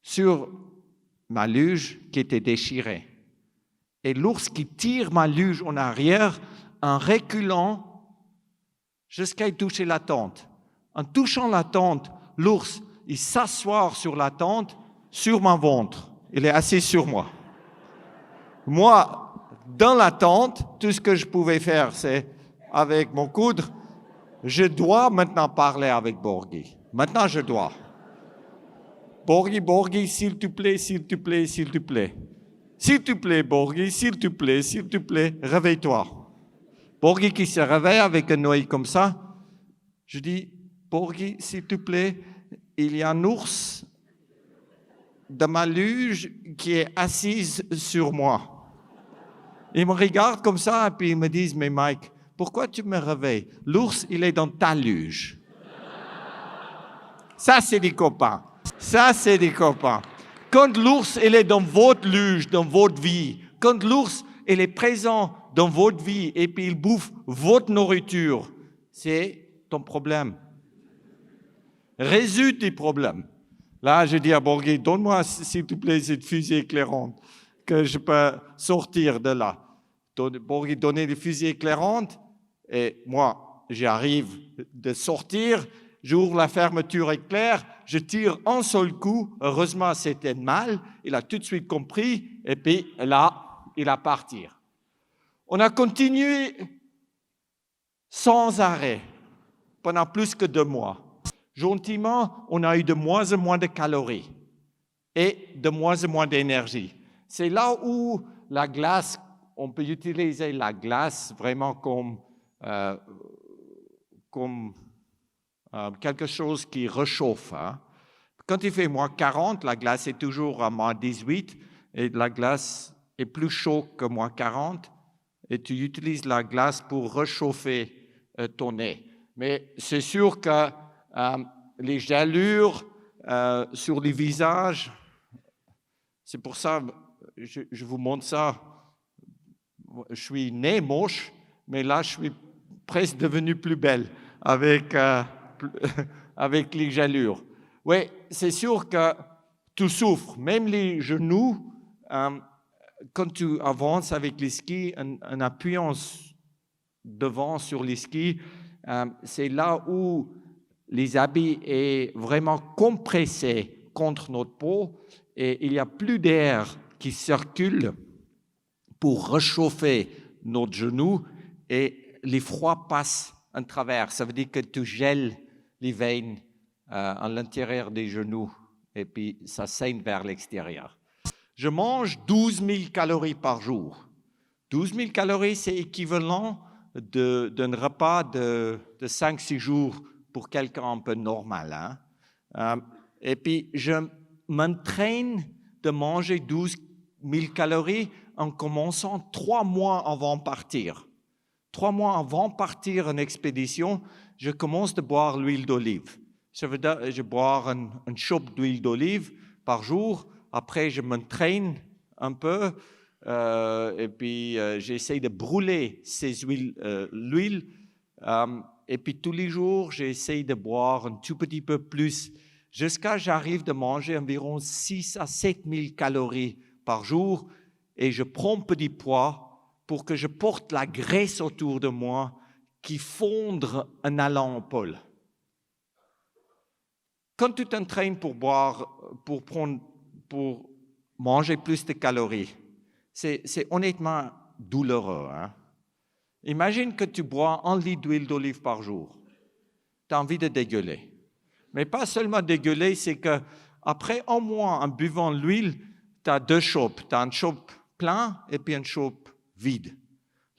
sur ma luge qui était déchirée. Et l'ours qui tire ma luge en arrière en reculant jusqu'à y toucher la tente. En touchant la tente, l'ours, il s'assoit sur la tente, sur mon ventre. Il est assis sur moi. Moi, dans la tente, tout ce que je pouvais faire, c'est, avec mon coude, je dois maintenant parler avec Borghi. Maintenant, je dois. Borghi, s'il te plaît, s'il te plaît, s'il te plaît. S'il te plaît, Borghi, s'il te plaît, réveille-toi. Borghi qui se réveille avec un œil comme ça. Je dis, Borghi, s'il te plaît, il y a un ours de ma luge qui est assise sur moi. Il me regarde comme ça et puis ils me disent, mais Mike, pourquoi tu me réveilles? L'ours, il est dans ta luge. Ça, c'est des copains. Ça, c'est des copains. Quand l'ours, il est dans votre luge, dans votre vie, quand l'ours, il est présent dans votre vie et puis il bouffe votre nourriture, c'est ton problème. Résout tes problèmes. Là, je dis à Borghi, donne-moi, s'il te plaît, cette fusée éclairante, que je peux sortir de là. Borghi donnait des fusées éclairantes, et moi, j'arrive de sortir, j'ouvre la fermeture éclair, je tire un seul coup, heureusement c'était mal, il a tout de suite compris, et puis là, il a parti. On a continué sans arrêt pendant plus que 2 mois. Gentiment, on a eu de moins en moins de calories et de moins en moins d'énergie. C'est là où la glace, on peut utiliser la glace vraiment comme quelque chose qui réchauffe. Hein. Quand il fait moins 40, la glace est toujours à moins 18 et la glace est plus chaude que moins 40 et tu utilises la glace pour réchauffer ton nez. Mais c'est sûr que les gelures sur les visages, c'est pour ça, je vous montre ça. Je suis né moche, mais là, je suis presque devenue plus belle avec les gelures. Oui, c'est sûr que tu souffres, même les genoux, quand tu avances avec les skis, en appuyant devant sur les skis, c'est là où les habits sont vraiment compressés contre notre peau et il n'y a plus d'air qui circule pour réchauffer notre genou et les froids passent en travers. Ça veut dire que tu gèles les veines à l'intérieur des genoux et puis ça saigne vers l'extérieur. Je mange 12 000 calories par jour. 12 000 calories, c'est équivalent d'un repas de 5-6 jours pour quelqu'un un peu normal. Hein? Et puis, je m'entraîne de manger 12 000 calories en commençant 3 mois avant de partir. 3 mois avant de partir en expédition, je commence de boire l'huile d'olive. Ça veut dire que je bois une chope d'huile d'olive par jour. Après, je m'entraîne un peu et puis j'essaie de brûler l'huile. Et puis tous les jours, j'essaie de boire un tout petit peu plus jusqu'à j'arrive de manger environ 6 à 7 000 calories par jour et je prends petit poids pour que je porte la graisse autour de moi qui fondre en allant au pôle. Quand tu t'entraînes pour manger plus de calories, c'est honnêtement douloureux. Hein? Imagine que tu bois 1 litre d'huile d'olive par jour. Tu as envie de dégueuler. Mais pas seulement dégueuler, c'est qu'après un mois en buvant l'huile, tu as 2 chopes. Tu as une chope pleine et puis une chope vide.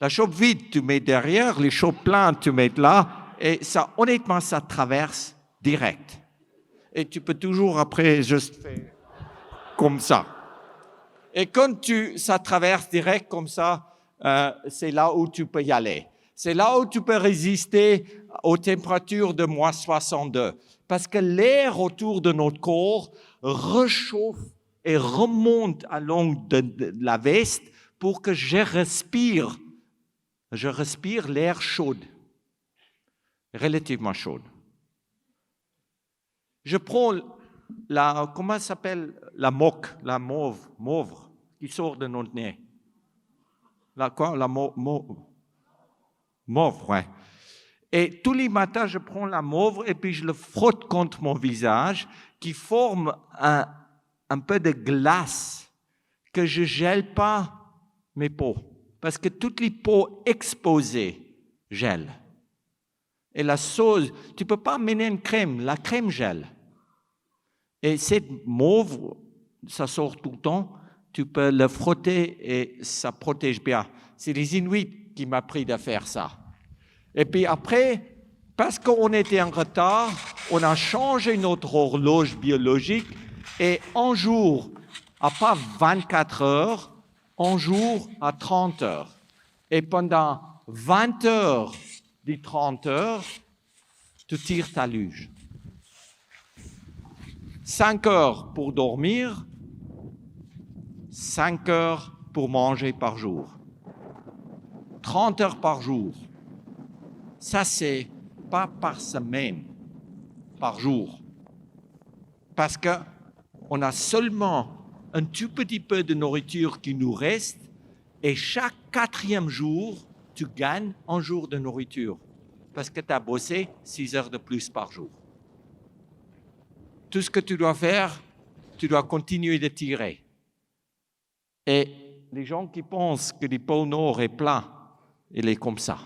La chope vide, tu mets derrière, les chopes pleines, tu mets là. Et ça, honnêtement, ça traverse direct. Et tu peux toujours après juste faire comme ça. Et quand ça traverse direct comme ça, c'est là où tu peux y aller. C'est là où tu peux résister aux températures de moins 62. Parce que l'air autour de notre corps réchauffe et remonte à long de la veste pour que je respire l'air chaud, relativement chaud. Je prends comment ça s'appelle, la moque, la mauve, qui sort de notre nez. La mauve, ouais. Et tous les matins, je prends la mauve et puis je le frotte contre mon visage, qui forme un peu de glace que je gèle pas mes peaux. Parce que toutes les peaux exposées gèlent. Et la sauce, tu ne peux pas mener une crème, la crème gèle. Et cette mauve, ça sort tout le temps, tu peux le frotter et ça protège bien. C'est les Inuits qui m'ont appris à faire ça. Et puis après, parce qu'on était en retard, on a changé notre horloge biologique et un jour, à pas 24 heures, un jour à 30 heures. Et pendant 20 heures des 30 heures, tu tires ta luge. 5 heures pour dormir, 5 heures pour manger par jour. 30 heures par jour. Ça, c'est pas par semaine, par jour. Parce qu'on a seulement un tout petit peu de nourriture qui nous reste et chaque 4e jour, tu gagnes un jour de nourriture parce que tu as bossé 6 heures de plus par jour. Tout ce que tu dois faire, tu dois continuer de tirer. Et les gens qui pensent que le pôle Nord est plat, il est comme ça.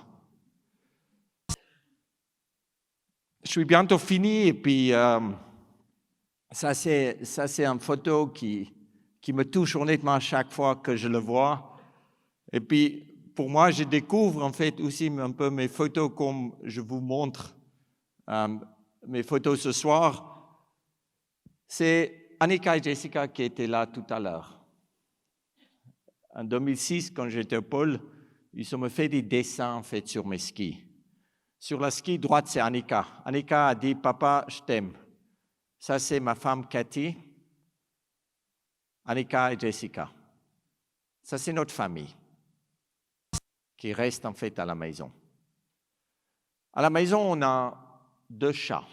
Je suis bientôt fini et puis ça c'est une photo qui me touche honnêtement à chaque fois que je le vois. Et puis pour moi, je découvre en fait aussi un peu mes photos comme je vous montre mes photos ce soir. C'est Annika et Jessica qui étaient là tout à l'heure. En 2006, quand j'étais au pôle, ils ont fait des dessins en fait sur mes skis. Sur la ski droite, c'est Annika. Annika a dit « Papa, je t'aime ». Ça, c'est ma femme Cathy, Annika et Jessica. Ça, c'est notre famille qui reste en fait à la maison. À la maison, on a 2 chats.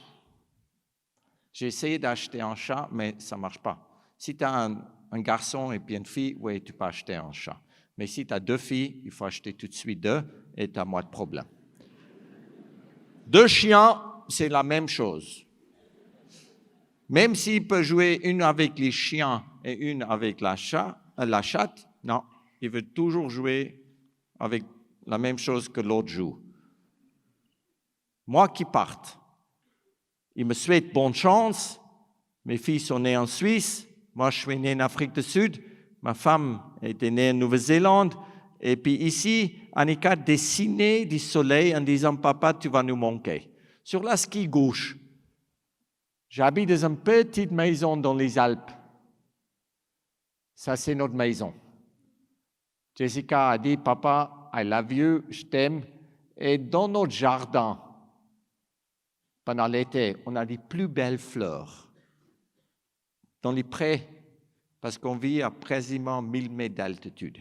J'ai essayé d'acheter un chat, mais ça ne marche pas. Si tu as un garçon et puis une fille, oui, tu peux acheter un chat. Mais si tu as 2 filles, il faut acheter tout de suite 2 et tu as moins de problèmes. 2 chiens, c'est la même chose. Même s'il peut jouer une avec les chiens et une avec la chatte, non, il veut toujours jouer avec la même chose que l'autre joue. Moi qui parte, il me souhaite bonne chance. Mes filles sont nées en Suisse. Moi, je suis né en Afrique du Sud. Ma femme était née en Nouvelle-Zélande. Et puis ici, Annika dessinait du soleil en disant « Papa, tu vas nous manquer ». Sur la ski gauche, j'habite dans une petite maison dans les Alpes. Ça, c'est notre maison. Jessica a dit « Papa, I love you, je t'aime ». Et dans notre jardin, pendant l'été, on a les plus belles fleurs. Dans les prés, parce qu'on vit à quasiment 1000 mètres d'altitude.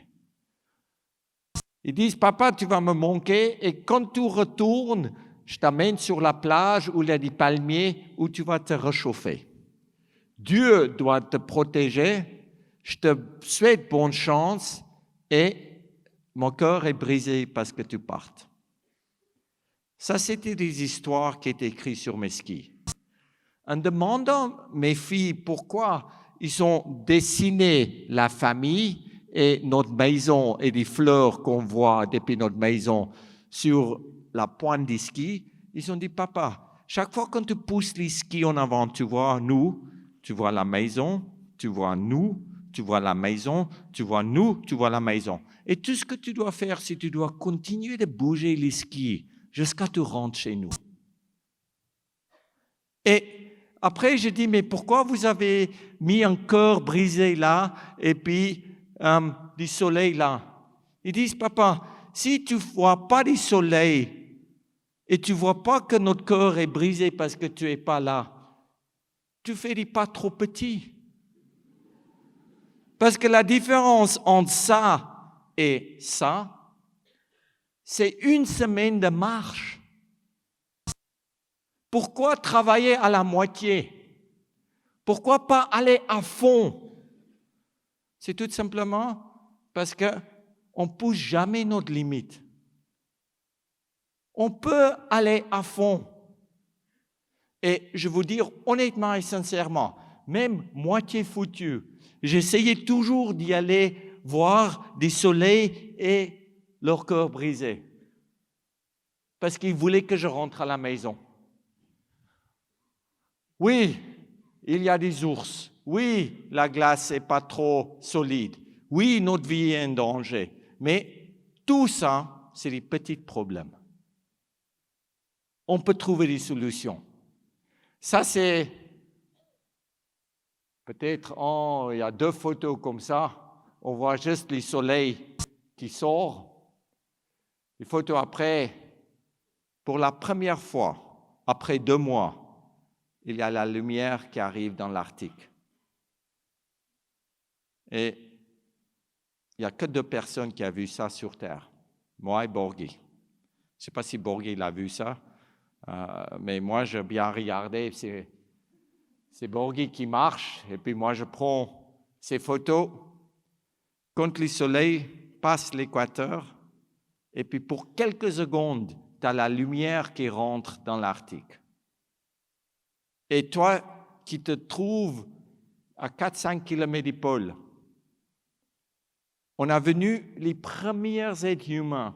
Ils disent, papa, tu vas me manquer et quand tu retournes, je t'amène sur la plage où il y a des palmiers où tu vas te réchauffer. Dieu doit te protéger. Je te souhaite bonne chance et mon cœur est brisé parce que tu partes. Ça, c'était des histoires qui étaient écrites sur mes skis. En demandant mes filles pourquoi ils ont dessiné la famille et notre maison et les fleurs qu'on voit depuis notre maison sur la pointe des skis, ils ont dit, papa, chaque fois que tu pousses les skis en avant, tu vois nous, tu vois la maison, tu vois nous, tu vois la maison, tu vois nous, tu vois la maison. Et tout ce que tu dois faire, c'est que tu dois continuer de bouger les skis jusqu'à tu rentres chez nous. Et après, je dis, mais pourquoi vous avez mis un cœur brisé là et puis du soleil là? Ils disent, papa, si tu ne vois pas du soleil et tu ne vois pas que notre cœur est brisé parce que tu n'es pas là, tu fais des pas trop petits. Parce que la différence entre ça et ça, c'est une semaine de marche. Pourquoi travailler à la moitié? Pourquoi pas aller à fond? C'est tout simplement parce qu'on ne pousse jamais notre limite. On peut aller à fond. Et je vous dire honnêtement et sincèrement, même moitié foutu, j'essayais toujours d'y aller voir des soleils et leur cœur brisé. Parce qu'ils voulaient que je rentre à la maison. Oui, il y a des ours. Oui, la glace n'est pas trop solide. Oui, notre vie est en danger. Mais tout ça, c'est des petits problèmes. On peut trouver des solutions. Ça, c'est peut-être, il y a 2 photos comme ça. On voit juste le soleil qui sort. Les photos après, pour la première fois, après 2 mois, il y a la lumière qui arrive dans l'Arctique. Et il n'y a que 2 personnes qui ont vu ça sur Terre, moi et Borghi. Je ne sais pas si Borghi l'a vu ça, mais moi, j'ai bien regardé. C'est Borghi qui marche, et puis moi, je prends ces photos quand le soleil passe l'équateur, et puis pour quelques secondes, tu as la lumière qui rentre dans l'Arctique. Et toi qui te trouves à 4-5 km du pôle, on a venu les premiers êtres humains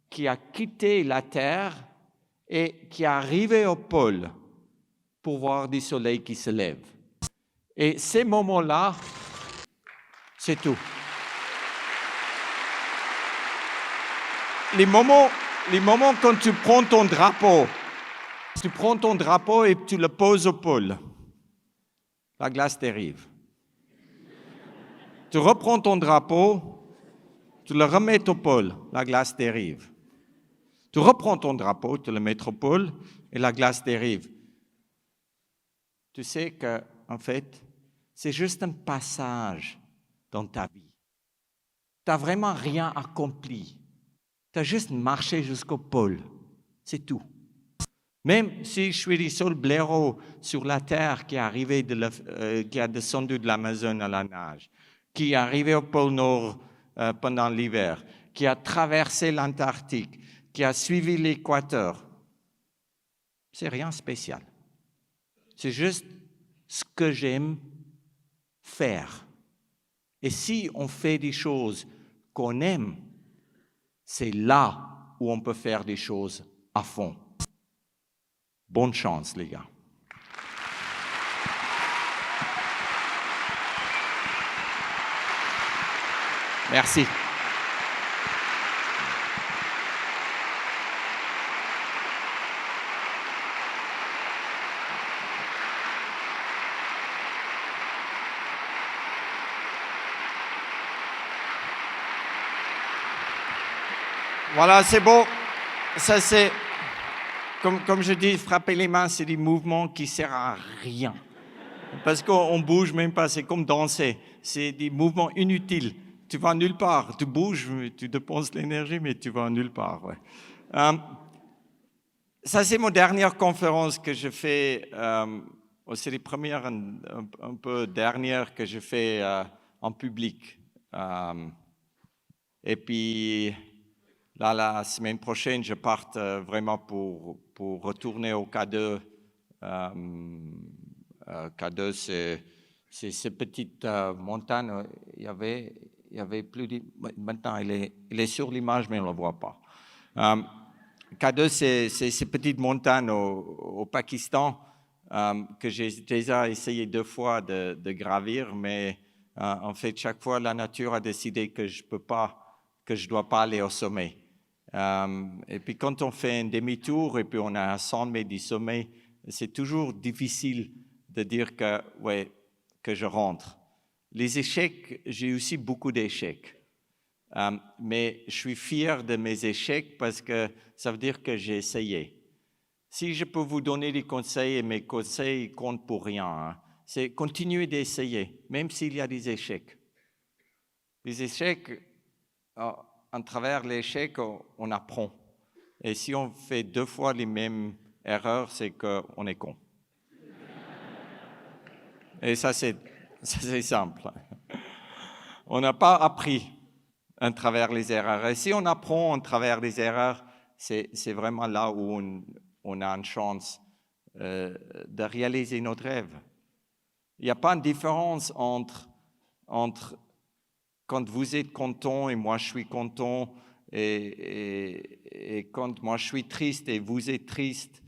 qui ont quitté la Terre et qui arrivaient au pôle pour voir du soleil qui se lève. Et ces moments-là, c'est tout. Les moments quand tu prends ton drapeau et tu le poses au pôle, la glace t'arrive. Tu reprends ton drapeau, tu le remets au pôle, la glace t'arrive. Tu reprends ton drapeau, tu le mets au pôle et la glace t'arrive. Tu sais que, en fait, c'est juste un passage dans ta vie. Tu n'as vraiment rien accompli. Tu as juste marché jusqu'au pôle. C'est tout. Même si je suis le seul blaireau sur la terre qui a descendu de l'Amazone à la nage, qui est arrivé au pôle Nord pendant l'hiver, qui a traversé l'Antarctique, qui a suivi l'équateur, c'est rien de spécial. C'est juste ce que j'aime faire. Et si on fait des choses qu'on aime, c'est là où on peut faire des choses à fond. Bonne chance, les gars. Merci. Voilà, c'est beau. Ça, c'est, comme je dis, frapper les mains, c'est des mouvements qui ne servent à rien. Parce qu'on ne bouge même pas, c'est comme danser. C'est des mouvements inutiles. Tu vas nulle part. Tu bouges, tu dépenses l'énergie, mais tu vas nulle part. Ouais. Ça, c'est mon dernière conférence que je fais. C'est les premières, un peu dernières que je fais en public. Et puis, là, la semaine prochaine, je pars vraiment pour retourner au K2. K2, c'est ces petites montagnes. Il y avait plus de... Maintenant, il est sur l'image, mais on ne le voit pas. K2, c'est ces petites montagnes au Pakistan que j'ai déjà essayé 2 fois de gravir, mais en fait, chaque fois, la nature a décidé que je ne dois pas aller au sommet. Et puis, quand on fait un demi-tour et puis on a 100 mètres du sommet, c'est toujours difficile de dire que je rentre. Les échecs, j'ai aussi beaucoup d'échecs. Mais je suis fier de mes échecs parce que ça veut dire que j'ai essayé. Si je peux vous donner des conseils, et mes conseils comptent pour rien, hein, c'est continuer d'essayer, même s'il y a des échecs. Les échecs, en travers l'échec, on apprend. Et si on fait 2 fois les mêmes erreurs, c'est qu'on est con. Et ça, c'est simple. On n'a pas appris à travers les erreurs. Et si on apprend à travers les erreurs, c'est vraiment là où on a une chance de réaliser notre rêve. Il n'y a pas de différence entre quand vous êtes content et moi je suis content et quand moi je suis triste et vous êtes triste.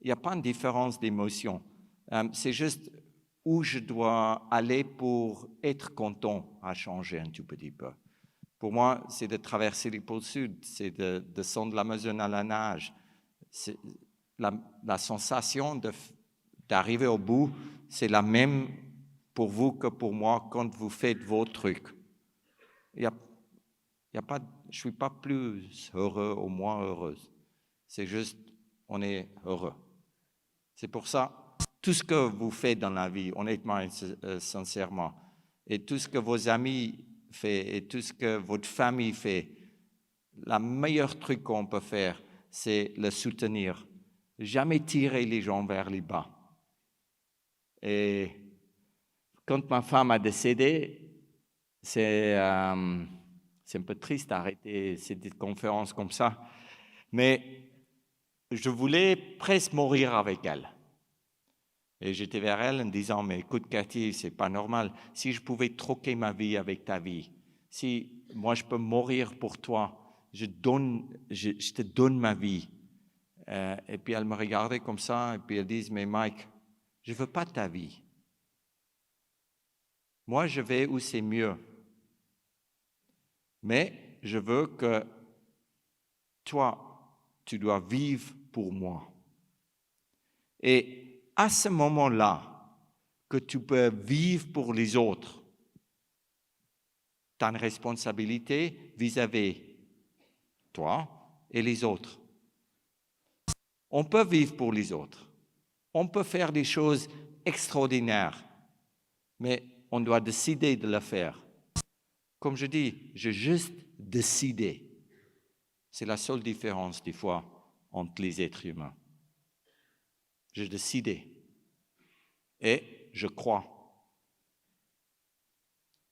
Il n'y a pas de différence d'émotion. C'est juste où je dois aller pour être content à changer un tout petit peu. Pour moi, c'est de traverser les pôles sud, c'est de descendre l'Amazone à la nage. La sensation d'arriver au bout, c'est la même pour vous que pour moi quand vous faites vos trucs. Il y a pas, je ne suis pas plus heureux ou moins heureuse. C'est juste, on est heureux. C'est pour ça, tout ce que vous faites dans la vie, honnêtement et sincèrement, et tout ce que vos amis font et tout ce que votre famille fait, le meilleur truc qu'on peut faire, c'est le soutenir. Jamais tirer les gens vers les bas. Et quand ma femme a décédé, c'est un peu triste d'arrêter cette conférence comme ça, mais je voulais presque mourir avec elle. Et j'étais vers elle en disant, mais écoute Cathy, c'est pas normal. Si je pouvais troquer ma vie avec ta vie, si moi je peux mourir pour toi, je te donne ma vie. Et puis elle me regardait comme ça, et puis elle dit, mais Mike, je veux pas ta vie. Moi, je vais où c'est mieux. Mais je veux que toi, tu dois vivre pour moi. Et à ce moment-là, que tu peux vivre pour les autres, tu as une responsabilité vis-à-vis toi et les autres. On peut vivre pour les autres. On peut faire des choses extraordinaires, mais on doit décider de le faire. Comme je dis, j'ai juste décidé. C'est la seule différence des fois entre les êtres humains. J'ai décidé et je crois.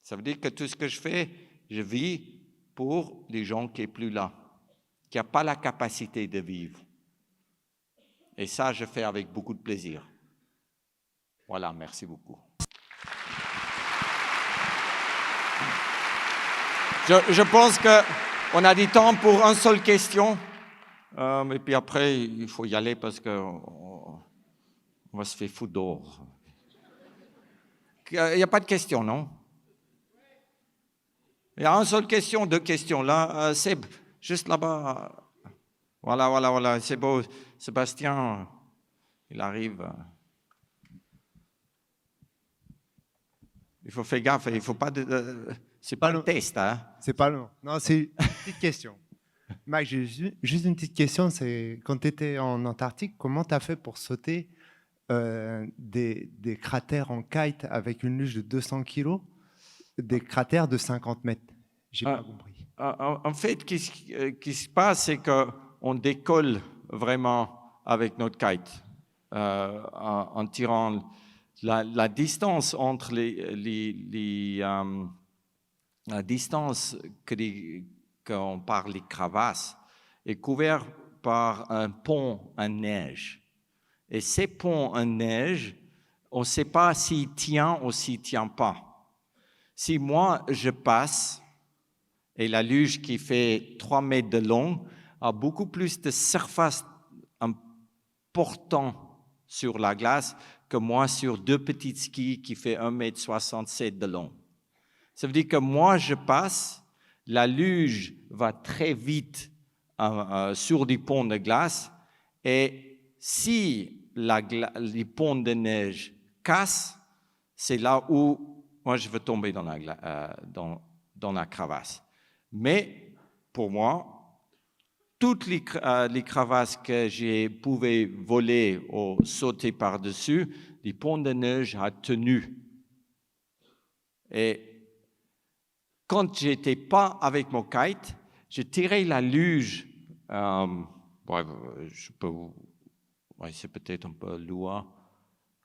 Ça veut dire que tout ce que je fais, je vis pour les gens qui sont plus là, qui n'ont pas la capacité de vivre. Et ça, je fais avec beaucoup de plaisir. Voilà, merci beaucoup. Je pense qu'on a du temps pour une seule question. Et puis après, il faut y aller parce qu'on va se faire foutre dehors. Il n'y a pas de question, non? Il y a une seule question, 2 questions. Là, Seb, juste là-bas. Voilà, c'est beau. Sébastien, il arrive. Il faut faire gaffe, il ne faut pas... c'est pas le test, hein? C'est pas long. Non, c'est une petite question. Mike, j'ai juste une petite question. C'est quand tu étais en Antarctique, comment tu as fait pour sauter des cratères en kite avec une luge de 200 kilos, des cratères de 50 mètres? J'ai pas compris. En fait, ce qui se passe, c'est qu'on décolle vraiment avec notre kite en tirant la distance entre la distance qu'on parle les crevasses est couverte par un pont en neige. Et ces ponts en neige, on ne sait pas s'il tient ou s'il ne tient pas. Si moi, je passe, et la luge qui fait 3 mètres de long a beaucoup plus de surface en portant sur la glace que moi sur 2 petits skis qui fait 1,67 m de long. Ça veut dire que moi, je passe, la luge va très vite sur des ponts de glace et si les ponts de neige cassent, c'est là où moi, je veux tomber dans la crevasse. Mais pour moi, toutes les crevasses que j'ai pu voler ou sauter par-dessus, les ponts de neige ont tenu. Et quand je n'étais pas avec mon kite, je tirais la luge. C'est peut-être un peu loin,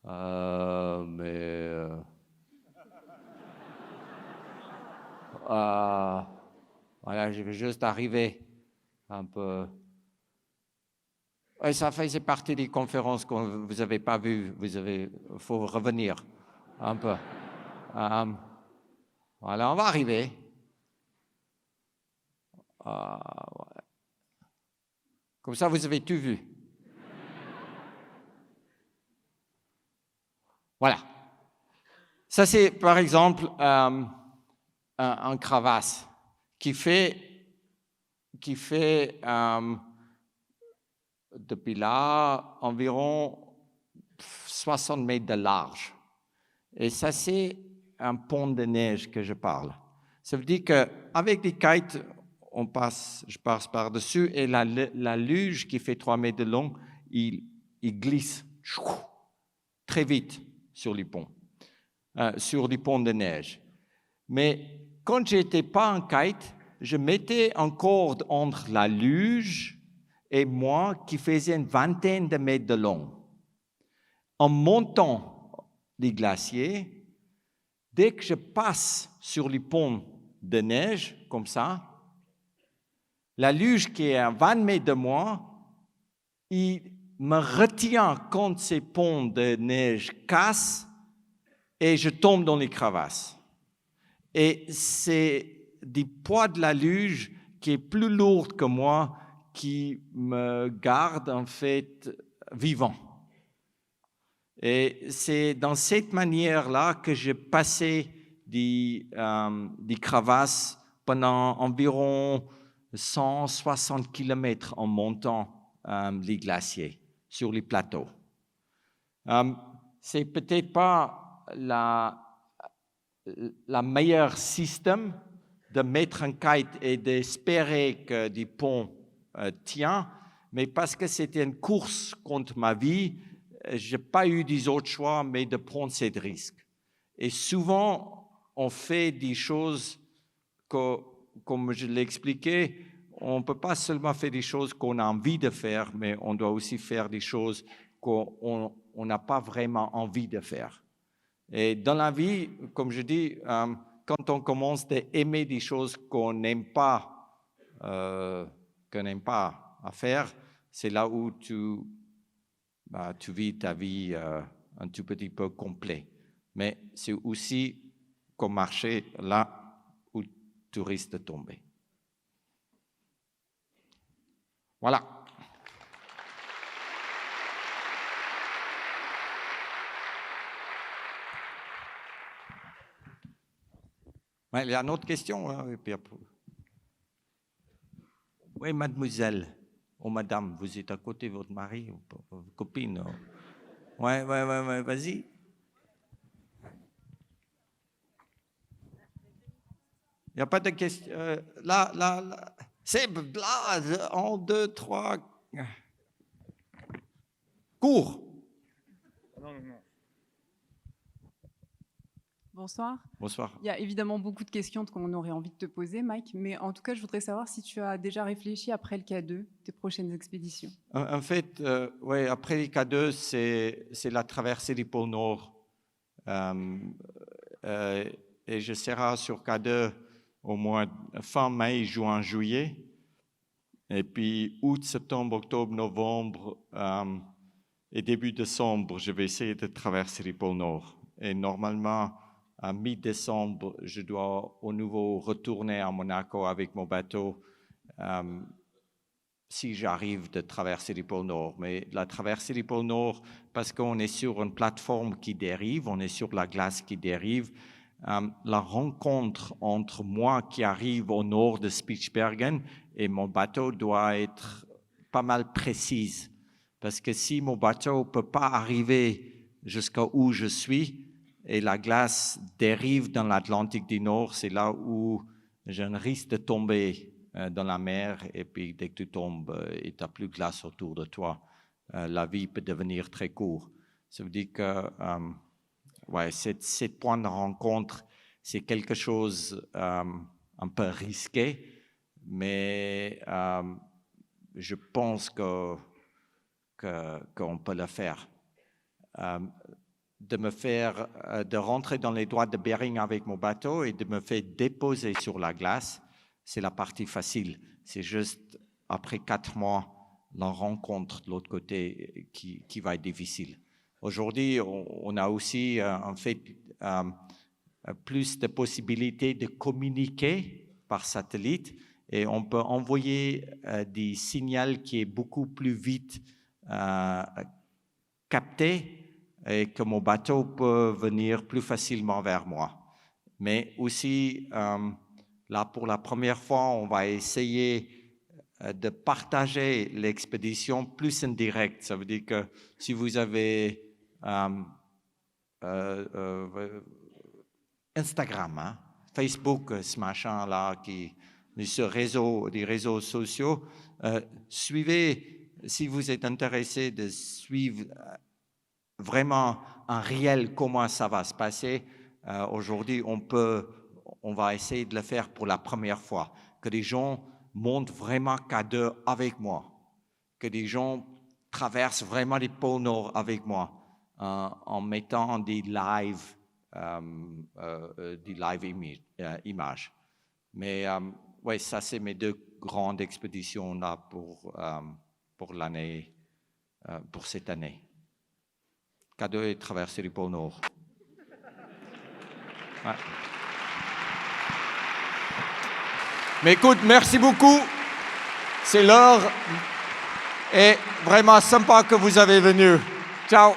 mais voilà, je vais juste arriver un peu. Ouais, ça faisait partie des conférences que vous n'avez pas vues. Il faut revenir un peu. Voilà, on va arriver. Voilà. Comme ça, vous avez tout vu. Voilà. Ça, c'est par exemple un crevasse qui fait depuis là environ 60 mètres de large. Et ça, c'est un pont de neige que je parle. Ça veut dire qu'avec des kites, je passe par-dessus et la luge qui fait 3 mètres de long, il glisse très vite sur les ponts de neige. Mais quand je n'étais pas en kite, je mettais une corde entre la luge et moi qui faisait une vingtaine de mètres de long. En montant les glaciers, dès que je passe sur les ponts de neige, comme ça, la luge qui est à 20 mètres de moi, il me retient quand ces ponts de neige cassent et je tombe dans les crevasses. Et c'est du poids de la luge qui est plus lourde que moi qui me garde en fait vivant. Et c'est dans cette manière-là que j'ai passé des crevasses pendant environ 160 km en montant les glaciers sur les plateaux. C'est peut-être pas la meilleure système de mettre un kite et d'espérer que des ponts tiennent, mais parce que c'était une course contre ma vie, je n'ai pas eu des autres choix, mais de prendre ces risques. Et souvent, on fait des choses que, comme je l'ai expliqué, on ne peut pas seulement faire des choses qu'on a envie de faire, mais on doit aussi faire des choses qu'on n'a pas vraiment envie de faire. Et dans la vie, comme je dis, quand on commence à aimer des choses qu'on n'aime pas à faire, c'est là où tu vis ta vie un tout petit peu complet. Mais c'est aussi comme marcher là où tu risques de tomber. Voilà. Ouais, il y a une autre question. Hein, et puis après. Oui, mademoiselle ou madame, vous êtes à côté de votre mari ou votre copine. Oui, vas-y. Il n'y a pas de question. Là. C'est là, 1, 2, 3. Cours. Non. Bonsoir. Bonsoir. Il y a évidemment beaucoup de questions qu'on aurait envie de te poser, Mike, mais en tout cas, je voudrais savoir si tu as déjà réfléchi après le K2, tes prochaines expéditions. En fait, après le K2, c'est la traversée du pôle Nord. Et je serai sur K2 au mois fin mai, juin, juillet. Et puis août, septembre, octobre, novembre et début décembre, je vais essayer de traverser le pôle Nord. Et normalement, à mi-décembre, je dois au nouveau retourner à Monaco avec mon bateau si j'arrive de traverser le pôle Nord. Mais la traversée du pôle Nord, parce qu'on est sur une plateforme qui dérive, on est sur la glace qui dérive, la rencontre entre moi qui arrive au nord de Spitsbergen et mon bateau doit être pas mal précise. Parce que si mon bateau ne peut pas arriver jusqu'à où je suis et la glace dérive dans l'Atlantique du Nord, c'est là où j'ai un risque de tomber dans la mer et puis dès que tu tombes et tu n'as plus de glace autour de toi, la vie peut devenir très courte. Ça veut dire que ces points de rencontre, c'est quelque chose un peu risqué, mais je pense qu'on peut le faire. De rentrer dans les droites de Bering avec mon bateau et de me faire déposer sur la glace, c'est la partie facile. C'est juste après 4 mois, la rencontre de l'autre côté qui va être difficile. Aujourd'hui, on a aussi en fait plus de possibilités de communiquer par satellite et on peut envoyer des signaux qui est beaucoup plus vite captés et que mon bateau peut venir plus facilement vers moi. Mais aussi, là, pour la première fois, on va essayer de partager l'expédition plus en direct. Ça veut dire que si vous avez Instagram, Facebook, ce machin-là, des réseaux sociaux, suivez, si vous êtes intéressé de suivre vraiment en réel comment ça va se passer. Aujourd'hui, on va essayer de le faire pour la première fois, que les gens montent vraiment K2 avec moi, que les gens traversent vraiment les pôles Nord avec moi, en mettant des live images. Mais ouais, ça c'est mes 2 grandes expéditions là pour l'année, pour cette année. K2 et traverser le pôle Nord. Ouais. Mais écoute, merci beaucoup. C'est l'heure. Et vraiment sympa que vous avez venu. Ciao.